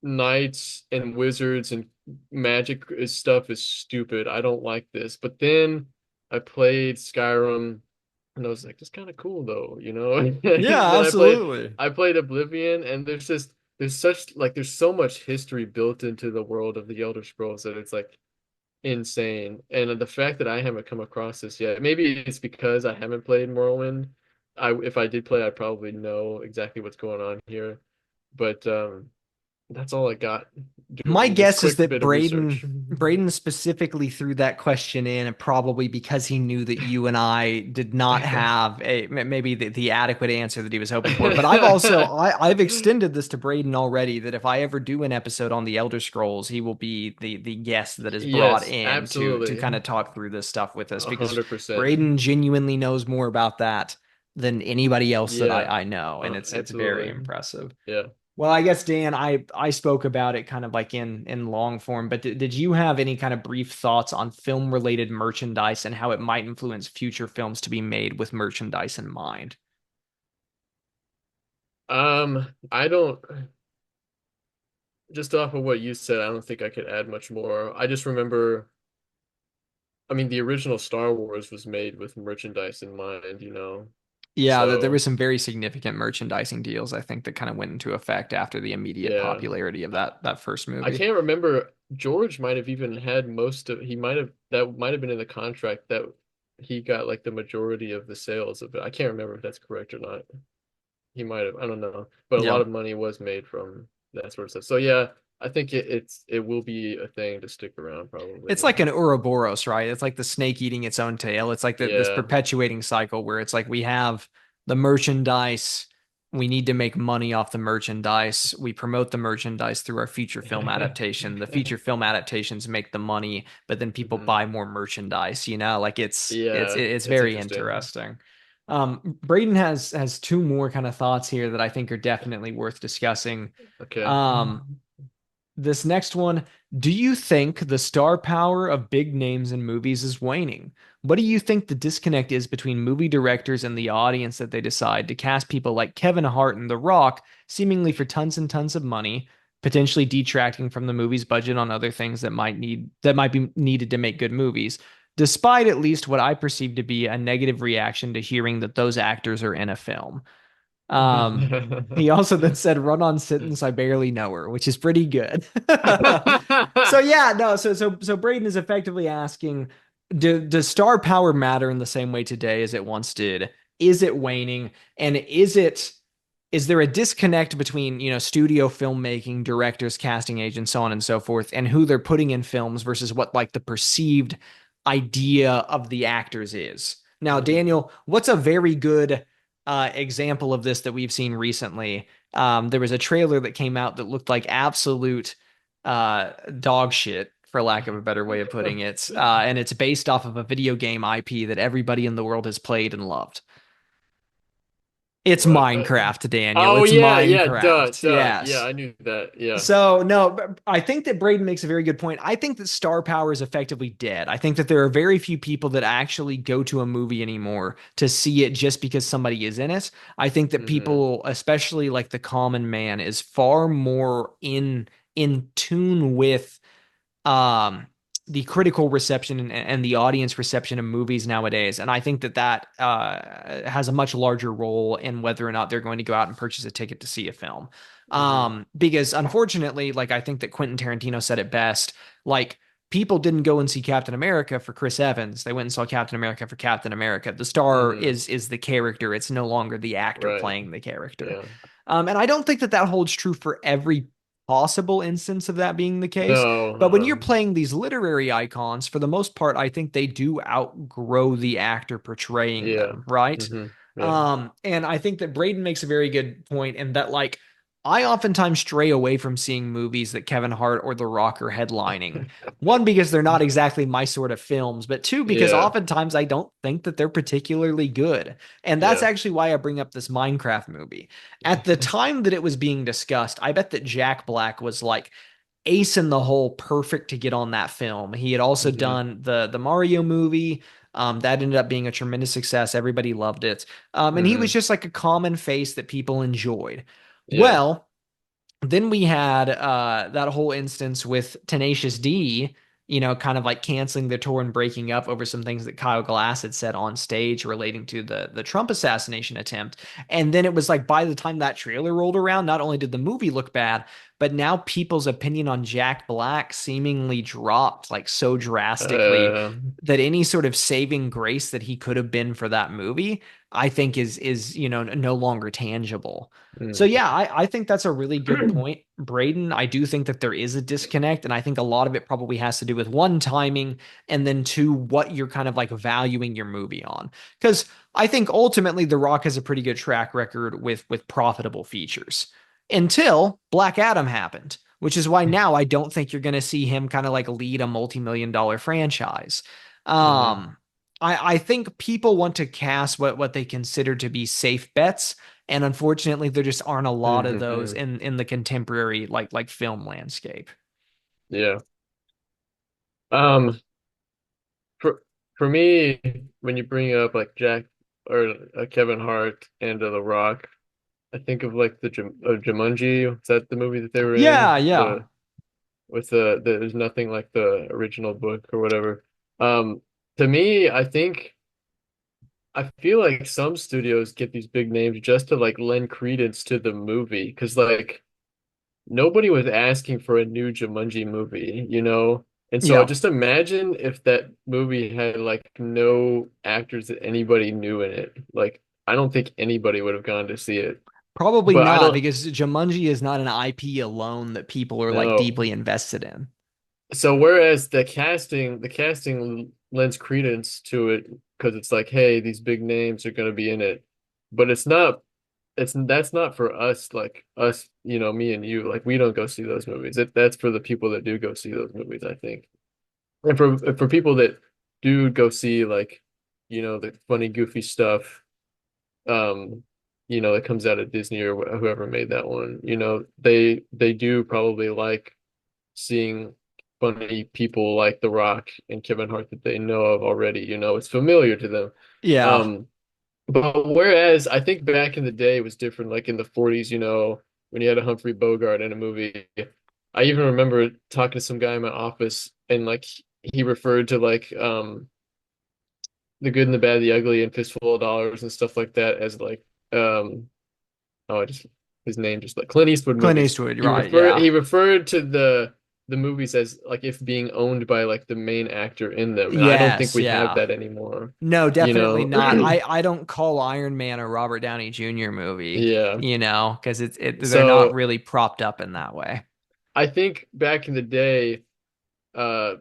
knights and wizards and magic stuff is stupid. I don't like this. But then I played Skyrim and I was like, "It's kind of cool though, you know?" And Yeah, then absolutely. I played Oblivion, and there's such like there's so much history built into the world of the Elder Scrolls that it's like insane. And the fact that I haven't come across this yet, maybe it's because I haven't played Morrowind. If I did play, I'd probably know exactly what's going on here. But that's all I got My doing this guess is quick that bit of research. Braden specifically threw that question in probably because he knew that you and I did not have maybe the adequate answer that he was hoping for. But I've extended this to Braden already that if I ever do an episode on the Elder Scrolls, he will be the guest that is brought Yes, in to kind absolutely. of talk through this stuff with us because 100%. Braden genuinely knows more about that than anybody else that Yeah, I know, and it's very absolutely. impressive. Yeah. Well, I guess Dan, I spoke about it kind of like in long form, but did you have any kind of brief thoughts on film related merchandise and how it might influence future films to be made with merchandise in mind? I don't just off of what you said, I don't think I could add much more. I just remember, I mean, the original Star Wars was made with merchandise in mind, you know. Yeah, there So, was some very significant merchandising deals I think that kind of went into effect after the immediate yeah. popularity of that first I movie. can't remember. George might have even had most of, he might have, that might have been in the contract that he got like the majority of the sales of it. I can't remember if that's correct or not. He might have, I don't know. But a lot Yeah. of money was made from that sort of stuff. So yeah, I think it will be a thing to stick around It's probably. like an Ouroboros, right? It's like the snake eating its own tail. It's like this Yeah. perpetuating cycle where it's like we have the merchandise, we need to make money off the merchandise. We promote the merchandise through our feature film adaptation. The feature film adaptations make the money, but then people Mhm. buy more merchandise, you know? Like Yeah, it's it's very interesting. interesting. Braden has two more kind of thoughts here that I think are definitely worth discussing. Okay. Um, this next one, do you think the star power of big names in movies is waning? What do you think the disconnect is between movie directors and the audience that they decide to cast people like Kevin Hart and The Rock, seemingly for tons and tons of money, potentially detracting from the movie's budget on other things that might be needed to make good movies, despite at least what I perceive to be a negative reaction to hearing that those actors are in a film? He also then said, "Run on sentence, I barely know her," which is pretty good. So yeah, no, so Braden is effectively asking, does star power matter in the same way today as it once did? Is it waning? And is there a disconnect between, studio filmmaking, directors, casting agents, so on and so forth, and who they're putting in films versus what like the perceived idea of the actors is? Now, Mhm. Daniel, what's a very good example of this that we've seen recently? There was a trailer that came out that looked like absolute dog shit, for lack of a better way of putting it. And it's based off of a video game IP that everybody in the world has played and loved. It's Uh, Minecraft, Daniel. oh It's yeah, yeah, duh, Minecraft. duh. Yeah, Yes. I knew that. Yeah. So no, I think that Braden makes a very good point. I think that star power is effectively dead. I think that there are very few people that actually go to a movie anymore to see it just because somebody is in it. I think that Hmm. people, especially like the common man, is far more in tune with um the critical reception and the audience reception of movies nowadays. And I think that has a much larger role in whether or not they're going to go out and purchase a ticket to see a film. Hmm. Because unfortunately, like I think that Quentin Tarantino said it best, like people didn't go and see Captain America for Chris Evans. They went and saw Captain America for Captain America. The star Hmm. is the character. It's no longer the actor Right. playing the character. Yeah. And I don't think that holds true for every possible instance of that being the case. No. But when you're playing these literary icons, for the most part, I think they do outgrow the actor portraying Yeah. them, right? Hmm. Yeah. And I think that Braden makes a very good point in that, like, I oftentimes stray away from seeing movies that Kevin Hart or The Rock are headlining. One, because they're not exactly my sort of films, but two, because Yeah. oftentimes I don't think that they're particularly good. And that's Yeah. actually why I bring up this Minecraft movie. At the time that it was being discussed, I bet that Jack Black was like ace in the hole, perfect to get on that film. He had also Hmm. done the Mario movie. That ended up being a tremendous success. Everybody loved it. And he was Hmm. just like a common face that people enjoyed. Yeah. Well, then we had that whole instance with Tenacious D, kind of like canceling the tour and breaking up over some things that Kyle Glass had said on stage relating to the Trump assassination attempt. And then it was like by the time that trailer rolled around, not only did the movie look bad, but now people's opinion on Jack Black seemingly dropped like so drastically Uh, that any sort of saving grace that he could have been for that movie, I think is no longer tangible. So mm. yeah, I think that's a really good point, Braden. I do think that there is a disconnect, and I think a lot of it probably has to do with one, timing, and then two, what you're kind of like valuing your movie on. Because I think ultimately The Rock has a pretty good track record with profitable features until Black Adam happened, which is why now I don't think you're going to see him kind of like lead a multi-million-dollar franchise. Hmm. Um, I think people want to cast what they consider to be safe bets, and unfortunately there just aren't a lot of those Hmm. in the contemporary like film landscape. Yeah. Um, for for me, when you bring up like Jack or Kevin Hart and The Rock, I think of like the Jumanji. Is that the movie that they were Yeah, in? yeah. With there's nothing like the original book or whatever. Um, to me, I feel like some studios get these big names just to like lend credence to the movie because like nobody was asking for a new Jumanji movie, you know? And so Yeah. just imagine if that movie had like no actors that anybody knew in it. Like I don't think anybody would have gone to see it. Probably But I not don't because Jumanji is not an IP alone that people are like know. deeply invested in. So whereas the casting lends credence to it because it's like, hey, these big names are going to be in it, but that's not for us, like us, me and you, like we don't go see those movies. That's for the people that do go see those movies, I think, and for people that do go see like, the funny, goofy stuff, um, that comes out of Disney or whoever made that one, they do probably like seeing funny people like The Rock and Kevin Hart that they know of already, it's familiar to them. Yeah. Um, but whereas I think back in the day it was different, like in the 40s, when you had a Humphrey Bogart in a movie. I even remember talking to some guy in my office and like he referred to like The Good and the Bad, the Ugly and Fistful of Dollars and stuff like that as like um oh, I just his name just like Clint Eastwood Clint movies. Eastwood, He right? referred Yeah. he referred to the movies as like if being owned by like the main actor in them, and I don't think Yes, we have yeah. that anymore. No, You definitely know? not. I don't call Iron Man a Robert Downey Jr. movie, Yeah. because they're not So really propped up in that way. I think back in the day, uh,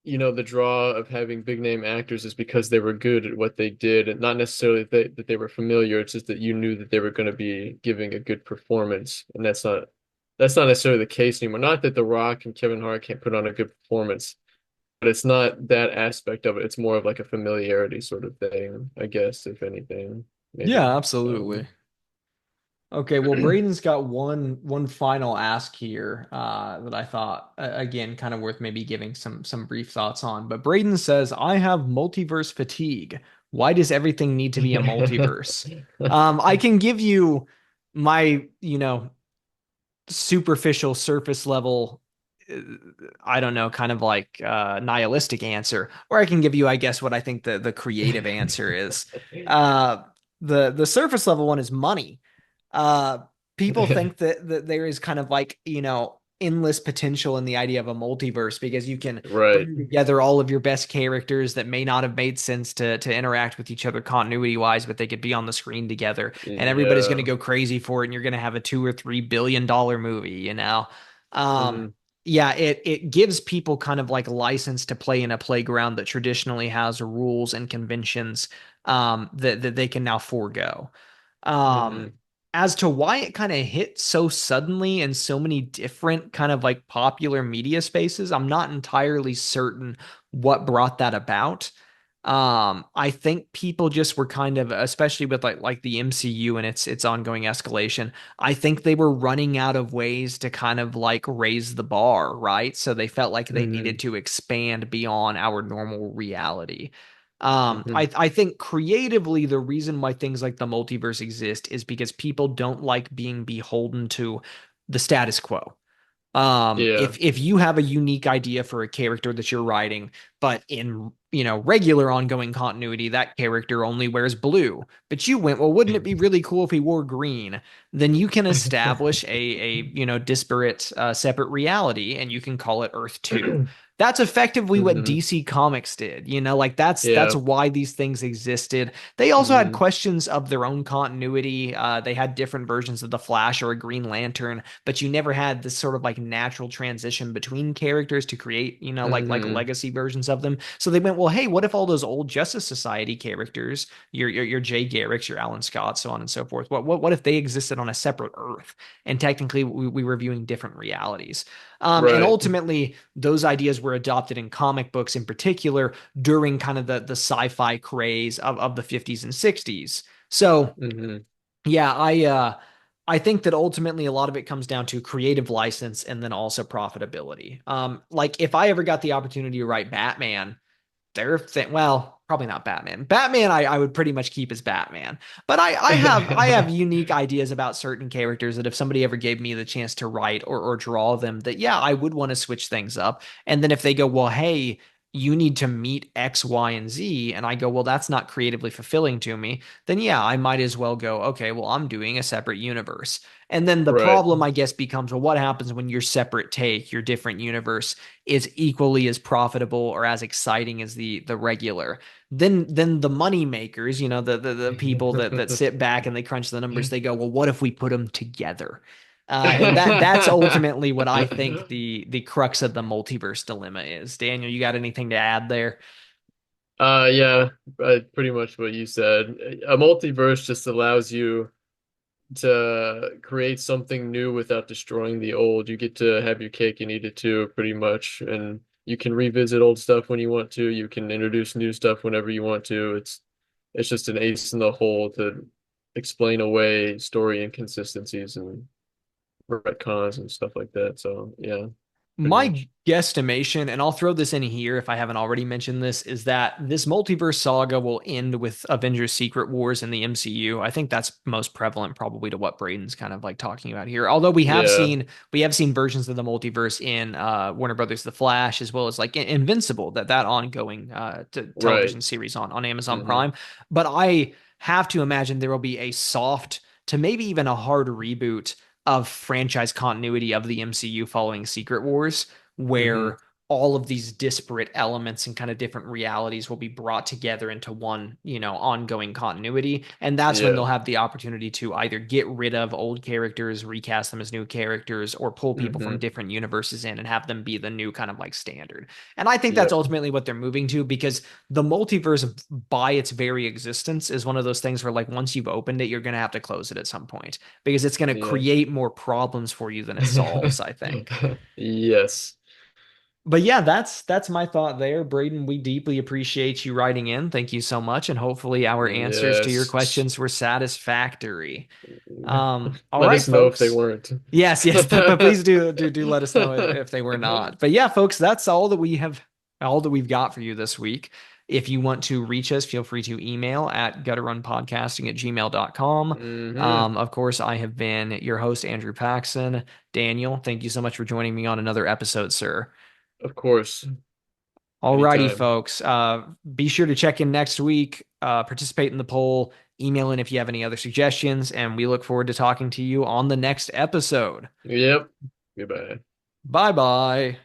the draw of having big name actors is because they were good at what they did, and not necessarily that they were familiar. It's just that you knew that they were going to be giving a good performance, and that's not necessarily the case anymore. Not that The Rock and Kevin Hart can't put on a good performance, but it's not that aspect of it. It's more of like a familiarity sort of thing, I guess, if anything, maybe. Yeah, I don't know. absolutely. Okay, well, Braden's got one final ask here that I thought again kind of worth maybe giving some brief thoughts on. But Braden says, "I have multiverse fatigue. Why does everything need to be a multiverse?" I can give you my superficial surface level, uh, I don't know, kind of like nihilistic answer, or I can give you, I guess, what I think the creative answer is. Uh, the surface level one is money. Uh, People think that there is kind of like, endless potential in the idea of a multiverse because you can Right. bring together all of your best characters that may not have made sense to interact with each other continuity wise, but they could be on the screen together, and everybody's going to Yeah. go crazy for it, and you're going to have a $2 or $3 billion movie. Um, Hmm. yeah, it gives people kind of like license to play in a playground that traditionally has rules and conventions that they can now forego. Um, Hmm. as to why it kind of hit so suddenly in so many different kind of like popular media spaces, I'm not entirely certain what brought that about. I think people just were kind of, especially with like the MCU and its ongoing escalation, I think they were running out of ways to kind of like raise the bar, right? So they felt like they Hmm. needed to expand beyond our normal reality. Hmm. I think creatively, the reason why things like the multiverse exist is because people don't like being beholden to the status quo. Yeah. If you have a unique idea for a character that you're writing, but in regular ongoing continuity, that character only wears blue, but you went, well, wouldn't it be really cool if he wore green? Then you can establish a disparate separate reality, and you can call it Earth 2. That's effectively what Hmm. DC Comics did. Like that's Yeah. why these things existed. They also had Hmm. questions of their own continuity. They had different versions of the Flash or a Green Lantern, but you never had this sort of like natural transition between characters to create, like Hmm. legacy versions of them. So they went, well, hey, what if all those old Justice Society characters, your Jay Garricks, your Alan Scott, so on and so forth, what if they existed on a separate Earth and technically we were viewing different realities? And Right. ultimately, those ideas were adopted in comic books in particular during kind of the sci-fi craze of the 50s and 60s. So Hmm. yeah, I think that ultimately a lot of it comes down to creative license and then also profitability. Like if I ever got the opportunity to write Batman, well, probably not Batman. Batman, I would pretty much keep as Batman. But I have unique ideas about certain characters that if somebody ever gave me the chance to write or draw them, that yeah, I would want to switch things up. And then if they go, well, hey, you need to meet X, Y, and Z, and I go, well, that's not creatively fulfilling to me, then yeah, I might as well go, okay, well, I'm doing a separate universe. And then the Right. problem, I guess, becomes, well, what happens when your separate take, your different universe is equally as profitable or as exciting as the regular? Then the money makers, the people that sit back and they crunch the numbers, they go, well, what if we put them together? And that's ultimately what I think the crux of the multiverse dilemma is. Daniel, you got anything to add there? Yeah, pretty much what you said. A multiverse just allows you to create something new without destroying the old. You get to have your cake and eat it too, pretty much. And you can revisit old stuff when you want to. You can introduce new stuff whenever you want to. It's just an ace in the hole to explain away story inconsistencies and retcons and stuff like that. So yeah, pretty My much. guesstimation, and I'll throw this in here if I haven't already mentioned this, is that this multiverse saga will end with Avengers Secret Wars in the MCU. I think that's most prevalent probably to what Braden's kind of like talking about here. Although Yeah, we have seen versions of the multiverse in Warner Brothers The Flash as well as like Invincible, that ongoing right. television series on Amazon Hmm. Prime. But I have to imagine there will be a soft to maybe even a hard reboot of franchise continuity of the MCU following Secret Wars, Hmm. where all of these disparate elements and kind of different realities will be brought together into one, ongoing continuity. And that's when they'll Yeah. have the opportunity to either get rid of old characters, recast them as new characters, or pull people from Hmm. different universes in and have them be the new kind of like standard. And I think that's Yep. ultimately what they're moving to because the multiverse by its very existence is one of those things where like once you've opened it, you're going to have to close it at some point because it's going to Yeah. create more problems for you than it solves, I think. Yes. But yeah, that's my thought there. Braden, we deeply appreciate you writing in. Thank you so much. And hopefully our answers to your Yes. questions were satisfactory. All Let right, us know if they folks. weren't. Yes, yes, but please do let us know if they were not. But yeah, folks, that's all that we've got for you this week. If you want to reach us, feel free to email at gutterunpodcasting@gmail.com. Hmm. Of course, I have been your host, Andrew Paxson. Daniel, thank you so much for joining me on another episode, sir. Of course. Alrighty, Anytime. folks. Be sure to check in next week, participate in the poll, email in if you have any other suggestions, and we look forward to talking to you on the next episode. Yep. Goodbye. Bye bye.